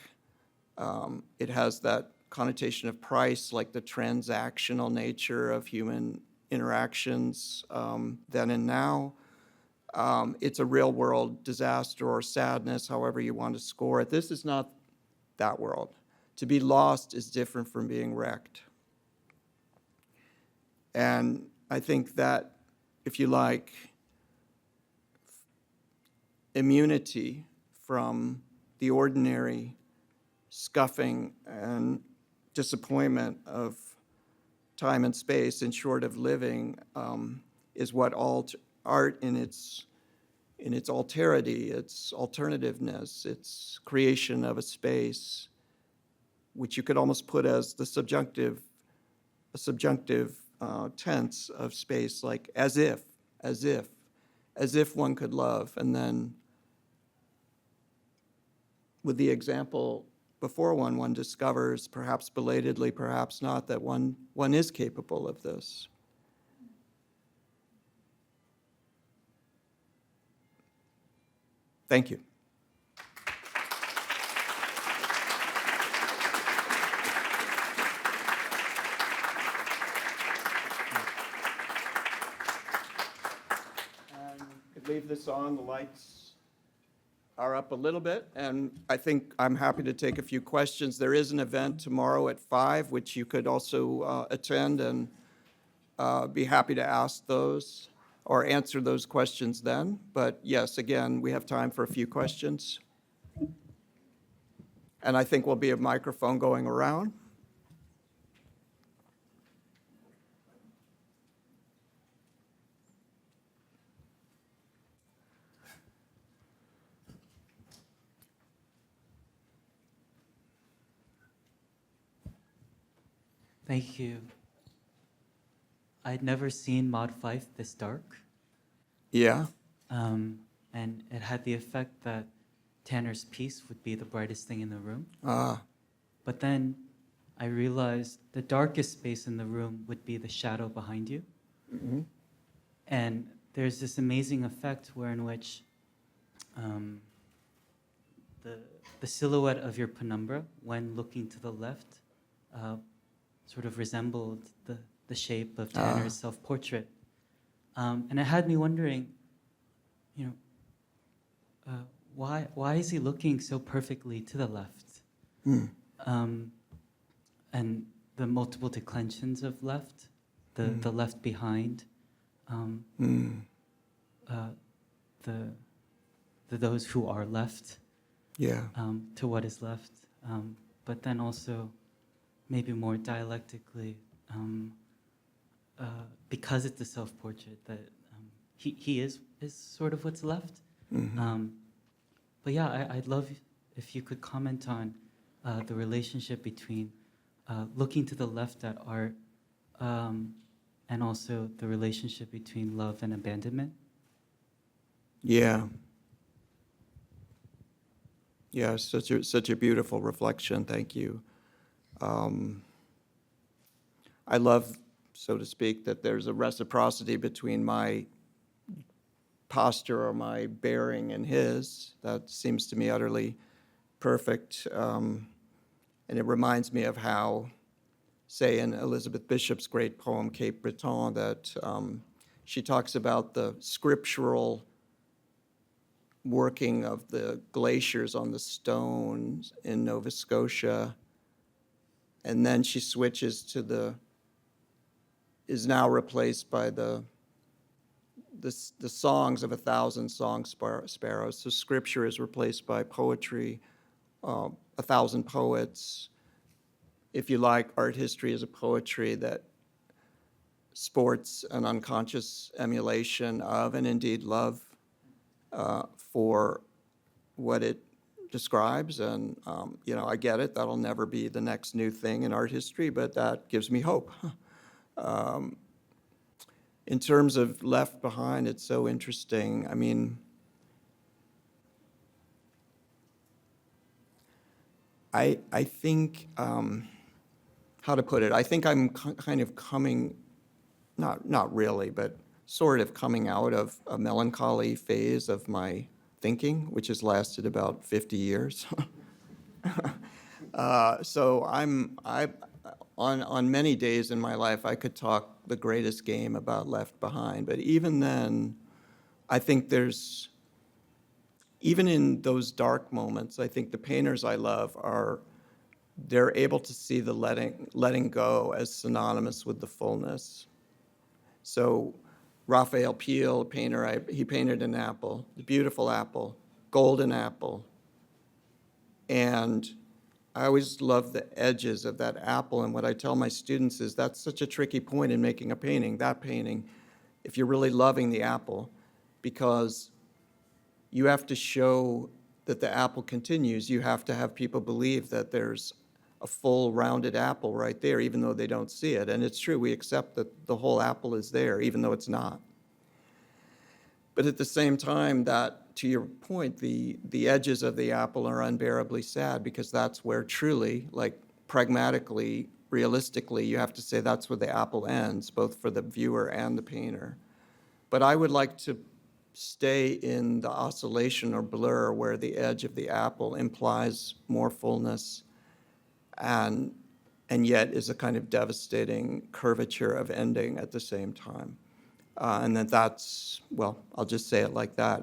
It has that connotation of price, like the transactional nature of human interactions then and now. It's a real world disaster or sadness, however you want to score it. This is not that world. To be lost is different from being wrecked. And I think that, if you like, immunity from the ordinary scuffing and disappointment of time and space, in short of living, is what art in its alterity, its alternativeness, its creation of a space, which you could almost put as a subjunctive tense of space, like as if one could love. And then with the example before one discovers, perhaps belatedly, perhaps not, that one is capable of this. Thank you. And you could leave this on. The lights are up a little bit, and I think I'm happy to take a few questions. There is an event tomorrow at 5, which you could also attend, and be happy to ask those or answer those questions then. But yes, again, we have time for a few questions. And I think there'll be a microphone going around. Thank you. I'd never seen Mod 5 this dark. Yeah. And it had the effect that Tanner's piece would be the brightest thing in the room. But then I realized the darkest space in the room would be the shadow behind you. Mm-hmm. And there's this amazing effect in which the silhouette of your penumbra, when looking to the left, sort of resembled the shape of Tanner's self-portrait. And it had me wondering, why is he looking so perfectly to the left? And the multiple declensions of left, the left behind, those who are left, to what is left, but then also maybe more dialectically, because it's a self-portrait, that he is sort of what's left. Mm-hmm. But yeah, I'd love if you could comment on the relationship between looking to the left at art and also the relationship between love and abandonment. Yeah. Yeah, such a beautiful reflection. Thank you. I love, so to speak, that there's a reciprocity between my posture or my bearing and his. That seems to me utterly perfect. And it reminds me of how, say, in Elizabeth Bishop's great poem, Cape Breton, that she talks about the scriptural working of the glaciers on the stones in Nova Scotia. And then she switches to is now replaced by the songs of 1,000 song sparrows. So scripture is replaced by poetry, 1,000 poets. If you like, art history is a poetry that sports an unconscious emulation of, and indeed love for what it describes. And, I get it. That'll never be the next new thing in art history, but that gives me hope. In terms of Left Behind, it's so interesting. I mean, I think, how to put it, I think I'm kind of coming, not really, but sort of coming out of a melancholy phase of my thinking, which has lasted about 50 years. So on many days in my life, I could talk the greatest game about Left Behind, but even then, I think even in those dark moments, I think the painters I love they're able to see the letting go as synonymous with the fullness. So Raphael Peale, a painter, he painted an apple, the beautiful apple, golden apple. And I always love the edges of that apple. And what I tell my students is that's such a tricky point in making a painting, that painting, if you're really loving the apple, because you have to show that the apple continues. You have to have people believe that there's a full rounded apple right there, even though they don't see it. And it's true, we accept that the whole apple is there, even though it's not. But at the same time, that, to your point, the edges of the apple are unbearably sad, because that's where truly, like pragmatically, realistically, you have to say that's where the apple ends, both for the viewer and the painter. But I would like to stay in the oscillation or blur where the edge of the apple implies more fullness and yet is a kind of devastating curvature of ending at the same time. And that's, well, I'll just say it like that.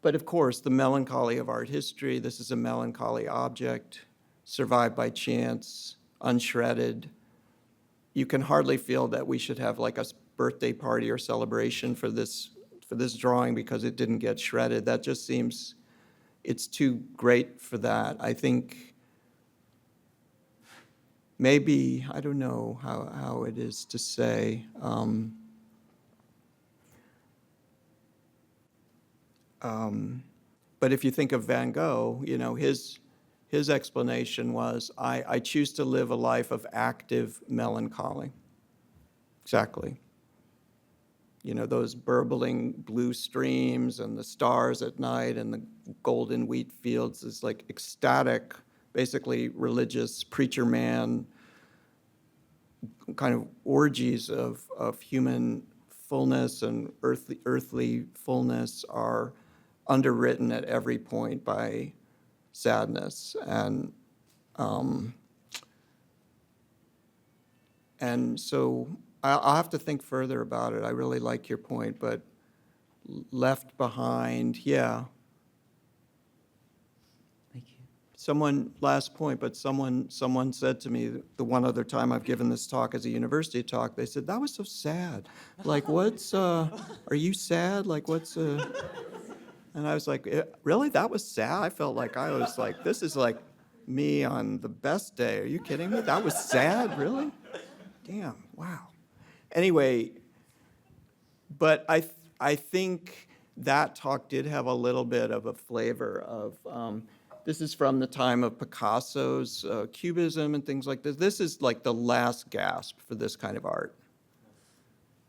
But of course, the melancholy of art history, this is a melancholy object, survived by chance, unshredded. You can hardly feel that we should have like a birthday party or celebration for this drawing because it didn't get shredded. That just seems, it's too great for that. I think maybe, I don't know how it is to say, but if you think of Van Gogh, his explanation was, I choose to live a life of active melancholy. Exactly. Those burbling blue streams and the stars at night and the golden wheat fields is like ecstatic, basically religious preacher man kind of orgies of human fullness and earthly fullness are underwritten at every point by sadness. And so I'll have to think further about it. I really like your point, but Left Behind, yeah. Thank you. Last point, but someone said to me the one other time I've given this talk as a university talk, they said, that was so sad. Like, are you sad? Like, and I was like, really? That was sad? I felt like I was like, this is like me on the best day. Are you kidding me? That was sad, really? Damn, wow. Anyway, but I think that talk did have a little bit of a flavor of, this is from the time of Picasso's Cubism and things like this. This is like the last gasp for this kind of art.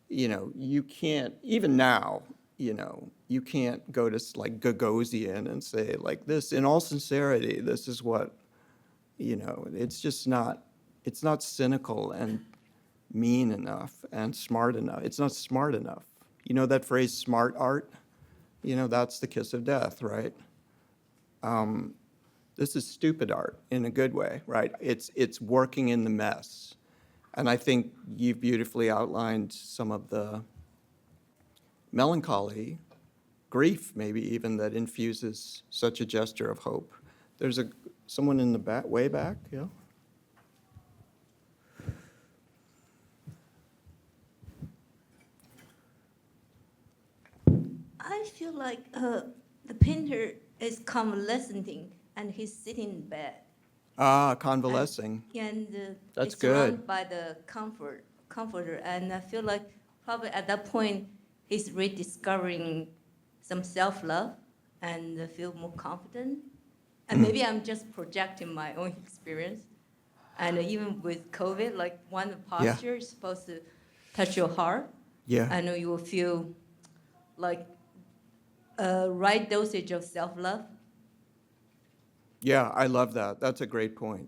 You know, you can't, even now, you know, you can't go to like Gagosian and say like this, in all sincerity, this is what, you know, it's just not, it's not cynical and mean enough and smart enough. It's not smart enough. You know that phrase, smart art? You know, that's the kiss of death, right? This is stupid art in a good way, right? It's working in the mess. And I think you've beautifully outlined some of the melancholy, grief maybe even, that infuses such a gesture of hope. There's someone in the back, way back, yeah? I feel like the painter is convalescing and he's sitting in bed. Ah, convalescing. And That's it's surrounded good. by the comforter. And I feel like probably at that point, he's rediscovering some self-love and feel more confident. And maybe I'm just projecting my own experience. And even with COVID, like one posture is supposed to touch your heart. Yeah. I know you will feel like a right dosage of self-love. Yeah, I love that. That's a great point.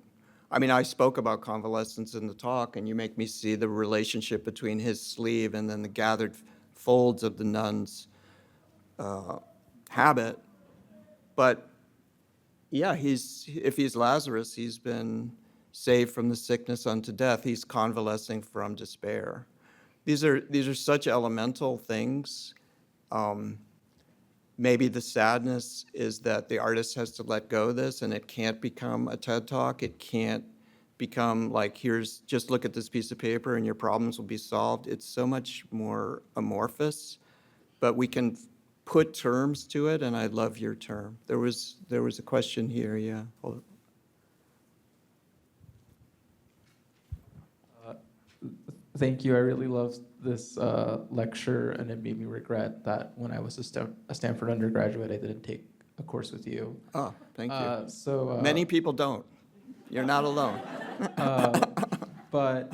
I mean, I spoke about convalescence in the talk, and you make me see the relationship between his sleeve and then the gathered folds of the nun's habit. But yeah, if he's Lazarus, he's been saved from the sickness unto death. He's convalescing from despair. These are such elemental things. Maybe the sadness is that the artist has to let go of this, and it can't become a TED Talk. It can't become like, here's, just look at this piece of paper and your problems will be solved. It's so much more amorphous, but we can put terms to it, and I love your term. There was a question here, yeah. Hold Thank you. I really loved this lecture, and it made me regret that when I was a Stanford undergraduate, I didn't take a course with you. Oh, thank you. So Many people don't. You're not alone. But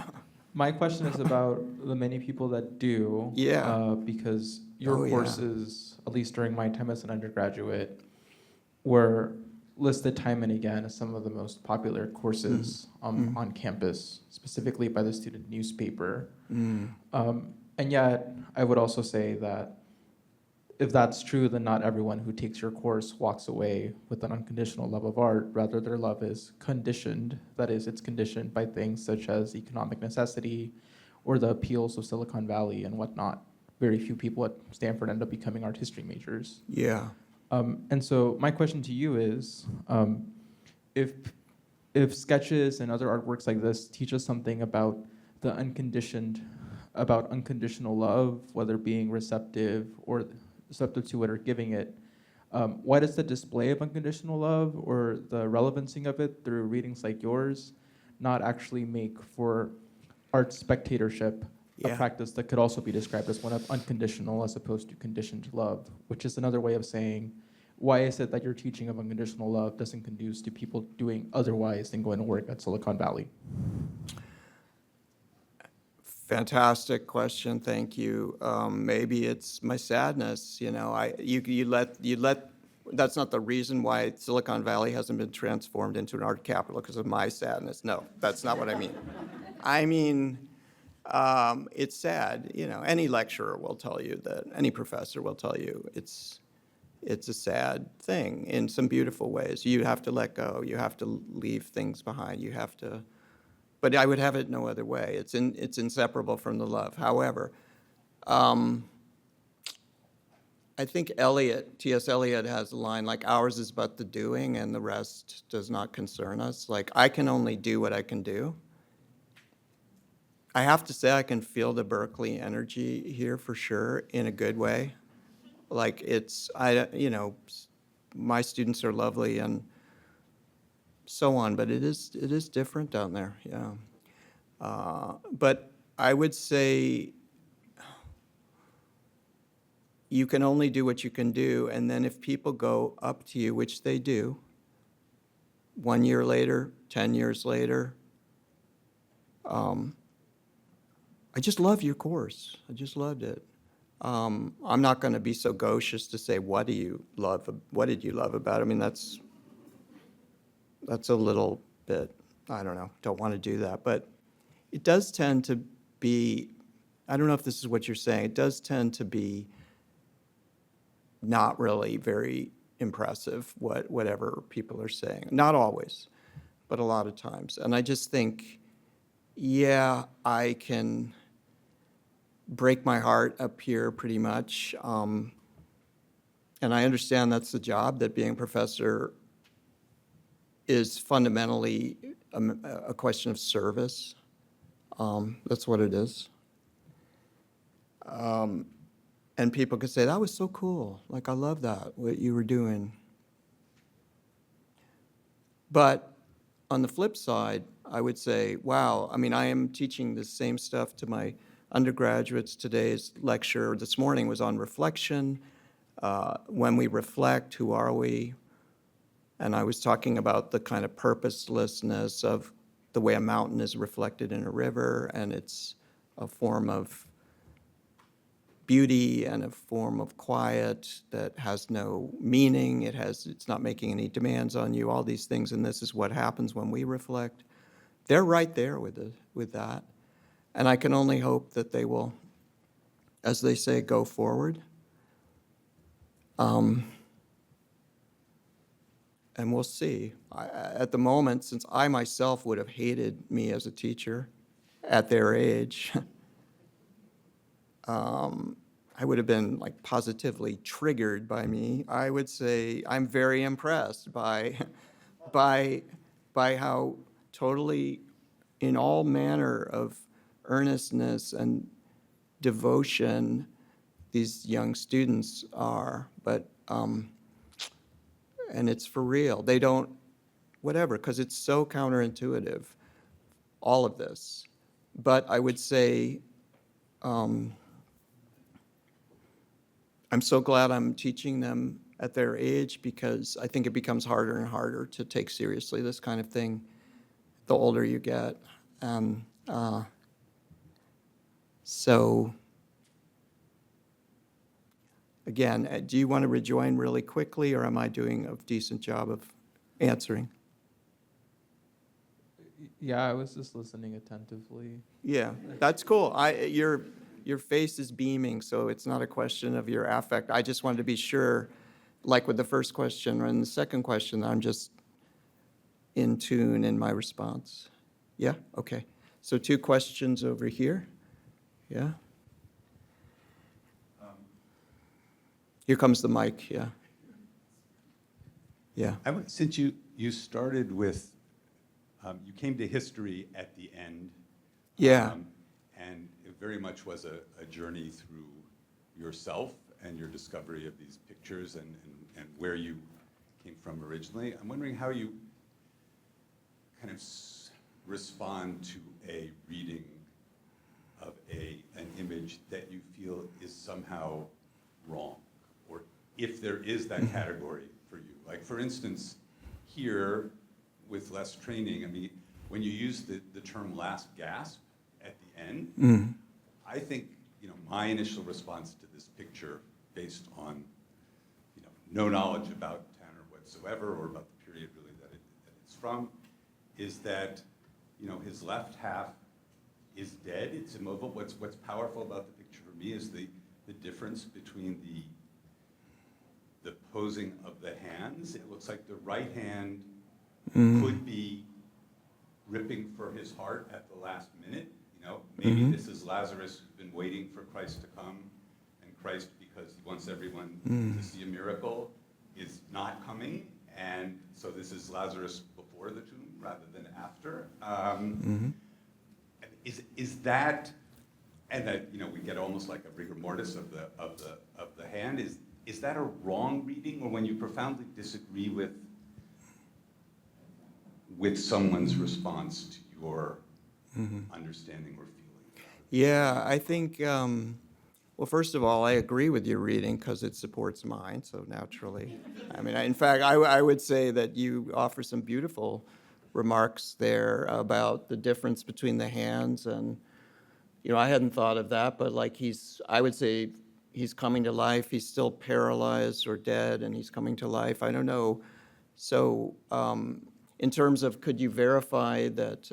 my question is about the many people that do. Yeah. Because your Oh, yeah. courses, at least during my time as an undergraduate, were listed time and again as some of the most popular courses on campus, specifically by the student newspaper. And yet, I would also say that if that's true, then not everyone who takes your course walks away with an unconditional love of art. Rather, their love is conditioned. That is, it's conditioned by things such as economic necessity or the appeals of Silicon Valley and whatnot. Very few people at Stanford end up becoming art history majors. Yeah. And so my question to you is, if sketches and other artworks like this teach us something about the unconditional love, whether being receptive to it or giving it, why does the display of unconditional love or the relevancing of it through readings like yours not actually make for art spectatorship a practice that could also be described as one of unconditional as opposed to conditioned love, which is another way of saying, why is it that your teaching of unconditional love doesn't conduce to people doing otherwise than going to work at Silicon Valley? Fantastic question, thank you. Maybe it's my sadness, you know. You let. That's not the reason why Silicon Valley hasn't been transformed into an art capital, because of my sadness. No, that's not what I mean. I mean, it's sad, you know. Any lecturer will tell you that. Any professor will tell you it's a sad thing in some beautiful ways. You have to let go. You have to leave things behind. You have to. But I would have it no other way. It's inseparable from the love. However, I think T.S. Eliot has a line like, ours is but the doing and the rest does not concern us. Like, I can only do what I can do. I have to say I can feel the Berkeley energy here for sure in a good way. Like my students are lovely and so on, but it is different down there, yeah. But I would say you can only do what you can do. And then if people go up to you, which they do, 1 year later, 10 years later, I just love your course. I just loved it. I'm not going to be so gauche to say, what did you love about it? I mean, that's a little bit, I don't know, don't want to do that. But it does tend to be, I don't know if this is what you're saying, it does tend to be not really very impressive, whatever people are saying. Not always, but a lot of times. And I just think, yeah, I can break my heart up here pretty much. And I understand that's the job, that being a professor is fundamentally a question of service. That's what it is. And people could say, that was so cool. Like, I love that, what you were doing. But on the flip side, I would say, wow, I mean, I am teaching the same stuff to my undergraduates. Today's lecture this morning was on reflection. When we reflect, who are we? And I was talking about the kind of purposelessness of the way a mountain is reflected in a river, and it's a form of beauty and a form of quiet that has no meaning. It's not making any demands on you, all these things, and this is what happens when we reflect. They're right there with that. And I can only hope that they will, as they say, go forward. And we'll see. At the moment, since I myself would have hated me as a teacher at their age, I would have been like positively triggered by me. I would say I'm very impressed by how totally, in all manner of earnestness and devotion, these young students are. But and it's for real. They don't, whatever, because it's so counterintuitive, all of this. But I would say, I'm so glad I'm teaching them at their age, because I think it becomes harder and harder to take seriously this kind of thing the older you get. So, again, do you want to rejoin really quickly, or am I doing a decent job of answering? Yeah, I was just listening attentively. Yeah, that's cool. Your face is beaming, so it's not a question of your affect. I just wanted to be sure, like with the first question and the second question, I'm just in tune in my response. Yeah, okay. So 2 questions over here. Yeah. Here comes the mic, yeah. Yeah. Since you started with, you came to history at the end. Yeah. And it very much was a journey through yourself and your discovery of these pictures and where you came from originally. I'm wondering how you kind of respond to a reading of an image that you feel is somehow wrong, or if there is that category for you. Like, for instance, here with less training, I mean, when you use the term last gasp at the end, I think, my initial response to this picture, based on, no knowledge about Tanner whatsoever, or about the period really that it's from, is that, his left half is dead, it's immobile. What's powerful about the picture for me is the difference between the posing of the hands. It looks like the right hand could be ripping for his heart at the last minute. Maybe this is Lazarus who's been waiting for Christ to come, and Christ, because he wants everyone to see a miracle, is not coming, and so this is Lazarus before the tomb rather than after. Is that, and that we get almost like a rigor mortis of the hand. Is that a wrong reading, or when you profoundly disagree with someone's response to your understanding or feeling? Yeah, I think, well, Well, first of all, I agree with your reading because it supports mine, so naturally. I mean, in fact, I would say that you offer some beautiful remarks there about the difference between the hands and, I hadn't thought of that, but like I would say he's coming to life. He's still paralyzed or dead, and he's coming to life. I don't know. So in terms of, could you verify that,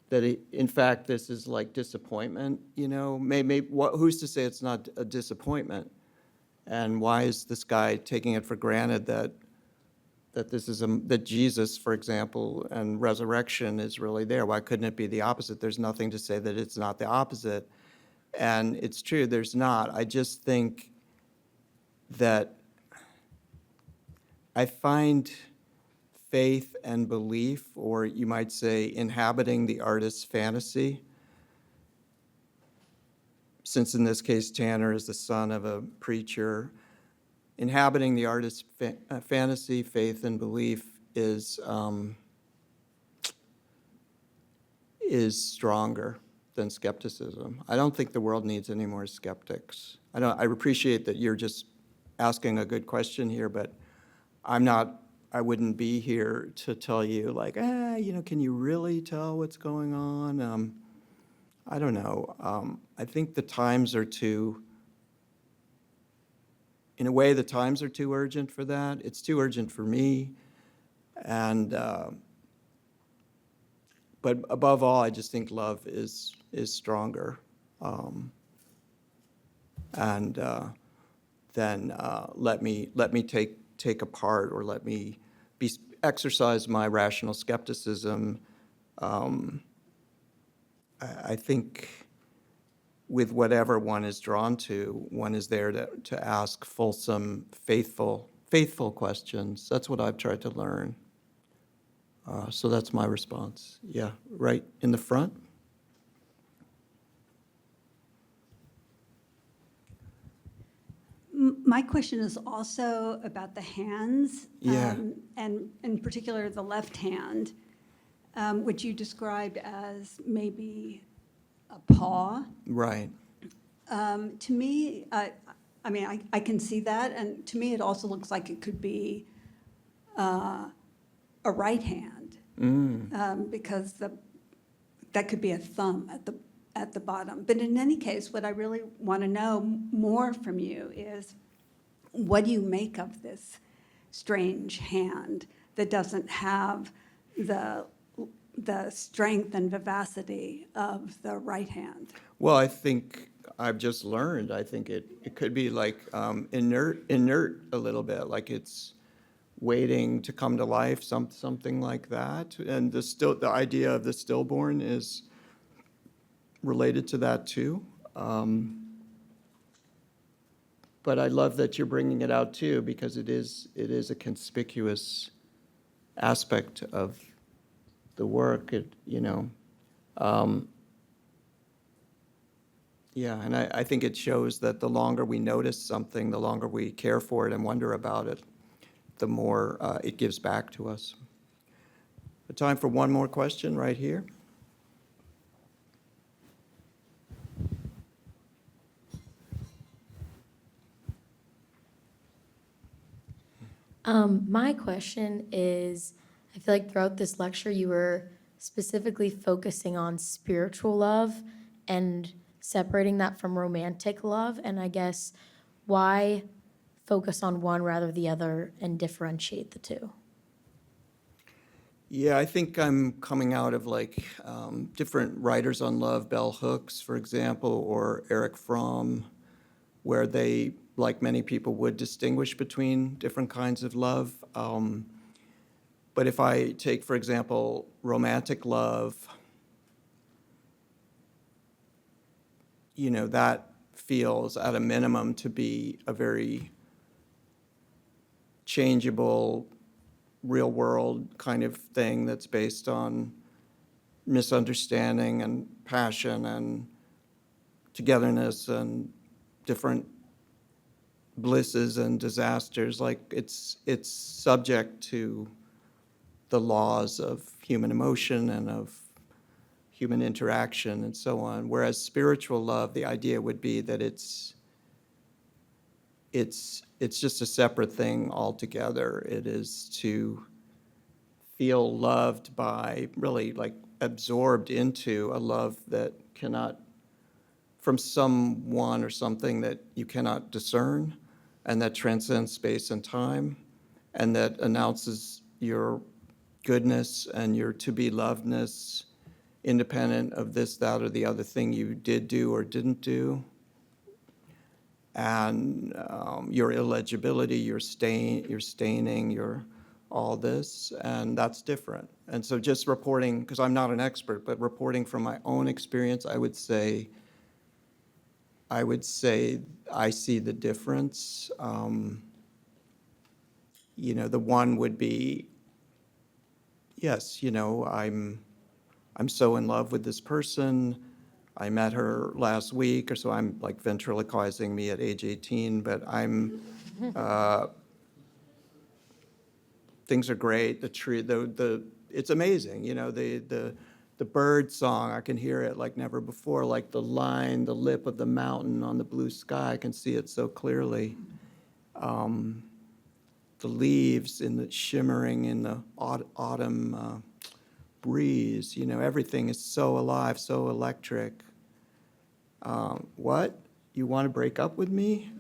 in fact, this is like disappointment, Maybe who's to say it's not a disappointment? And why is this guy taking it for granted that this is that Jesus, for example, and resurrection is really there? Why couldn't it be the opposite? There's nothing to say that it's not the opposite. And it's true, there's not. I just think that I find faith and belief, or you might say inhabiting the artist's fantasy, since in this case Tanner is the son of a preacher, inhabiting the artist's fantasy, faith, and belief is stronger than skepticism. I don't think the world needs any more skeptics. I appreciate that you're just asking a good question here, but I wouldn't be here to tell you like, can you really tell what's going on? I don't know. I think the times are too, in a way, the times are too urgent for that. It's too urgent for me. And, but above all, I just think love is stronger. And then let me take apart, or let me exercise my rational skepticism. I think with whatever one is drawn to, one is there to ask fulsome, faithful questions. That's what I've tried to learn. So that's my response. Yeah, right in the front. My question is also about the hands, Yeah. And in particular the left hand, which you described as maybe a paw. Right. To me, I can see that, and to me it also looks like it could be a right hand, because that could be a thumb at the bottom. But in any case, what I really want to know more from you is, what do you make of this strange hand that doesn't have the strength and vivacity of the right hand? Well, I think I've just learned. I think it could be like inert a little bit, like it's waiting to come to life, something like that. And the idea of the stillborn is related to that too. But I love that you're bringing it out too, because it is a conspicuous aspect of the work. Yeah, and I think it shows that the longer we notice something, the longer we care for it and wonder about it, the more it gives back to us. Time for one more question right here. My question is, I feel like throughout this lecture you were specifically focusing on spiritual love and separating that from romantic love, and I guess why focus on one rather than the other and differentiate the two? Yeah, I think I'm coming out of different writers on love, bell hooks, for example, or Erich Fromm, where they, like many people, would distinguish between different kinds of love. But if I take, for example, romantic love, that feels at a minimum to be a very changeable, real world kind of thing that's based on misunderstanding and passion and togetherness and different blisses and disasters. Like it's subject to the laws of human emotion and of human interaction and so on. Whereas spiritual love, the idea would be that it's just a separate thing altogether. It is to feel loved by, really like absorbed into a love that cannot, from someone or something that you cannot discern, and that transcends space and time, and that announces your goodness and your to-be-lovedness, independent of this, that, or the other thing you did do or didn't do, and your illegibility, your staining, your all this, and that's different. And so just reporting, because I'm not an expert, but reporting from my own experience, I would say I see the difference. The one would be, yes, I'm so in love with this person. I met her last week, or so I'm like ventriloquizing me at age 18, but things are great. The tree, it's amazing. The bird song, I can hear it like never before, like the line, the lip of the mountain on the blue sky, I can see it so clearly. The leaves shimmering in the autumn breeze, everything is so alive, so electric. What? You want to break up with me?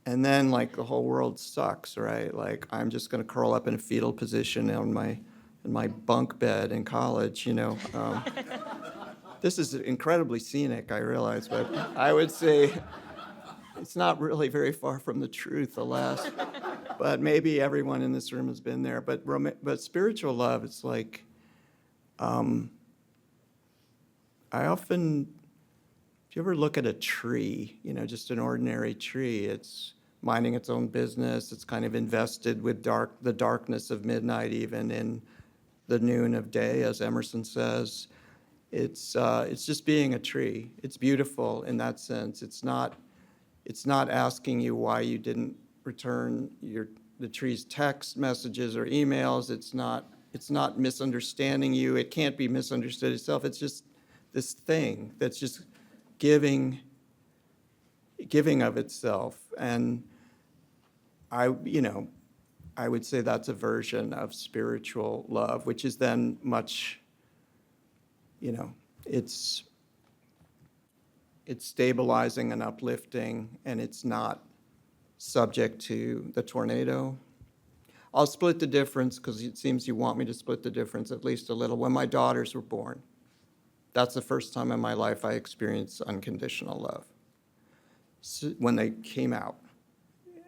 And then like the whole world sucks, right? Like I'm just going to curl up in a fetal position in my bunk bed in college, This is incredibly scenic, I realize, but I would say it's not really very far from the truth, alas. But maybe everyone in this room has been there. But spiritual love, it's like, if you ever look at a tree, just an ordinary tree, it's minding its own business. It's kind of invested with the darkness of midnight, even in the noon of day, as Emerson says. It's just being a tree. It's beautiful in that sense. It's not asking you why you didn't return the tree's text messages or emails. It's not misunderstanding you. It can't be misunderstood itself. It's just this thing that's just giving of itself. And I would say that's a version of spiritual love, which is then much, it's stabilizing and uplifting, and it's not subject to the tornado. I'll split the difference, because it seems you want me to split the difference at least a little. When my daughters were born, that's the first time in my life I experienced unconditional love, when they came out.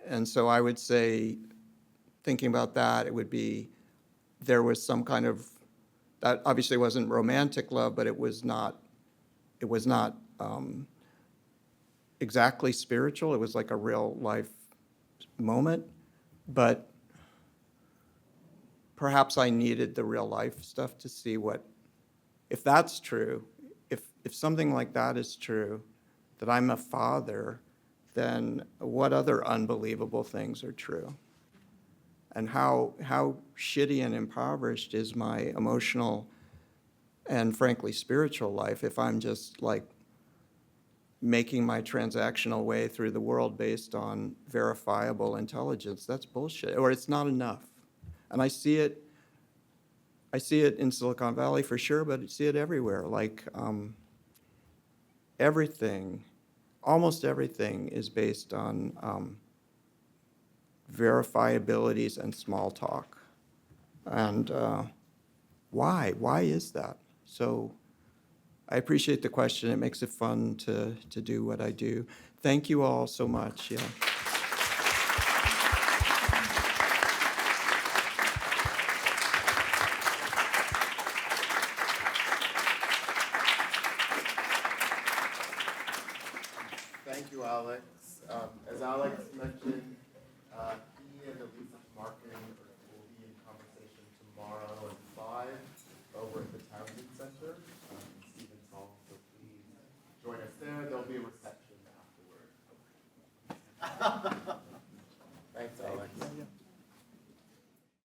And so I would say, thinking about that, it would be, there was some kind of, that obviously wasn't romantic love, but it was not exactly spiritual. It was like a real life moment. But perhaps I needed the real life stuff to see if that's true, if something like that is true, that I'm a father, then what other unbelievable things are true? And how shitty and impoverished is my emotional and frankly spiritual life if I'm just like making my transactional way through the world based on verifiable intelligence? That's bullshit, or it's not enough. And I see it in Silicon Valley for sure, but I see it everywhere. Like almost everything is based on verifiabilities and small talk. And why? Why is that? So I appreciate the question. It makes it fun to do what I do. Thank you all so much. Yeah. Thank you, Alex. As Alex mentioned, he and Elisa's marketing will be in conversation tomorrow at 5 over at the Townsend Center in Stevens Hall. So please join us there. There'll be a reception afterward.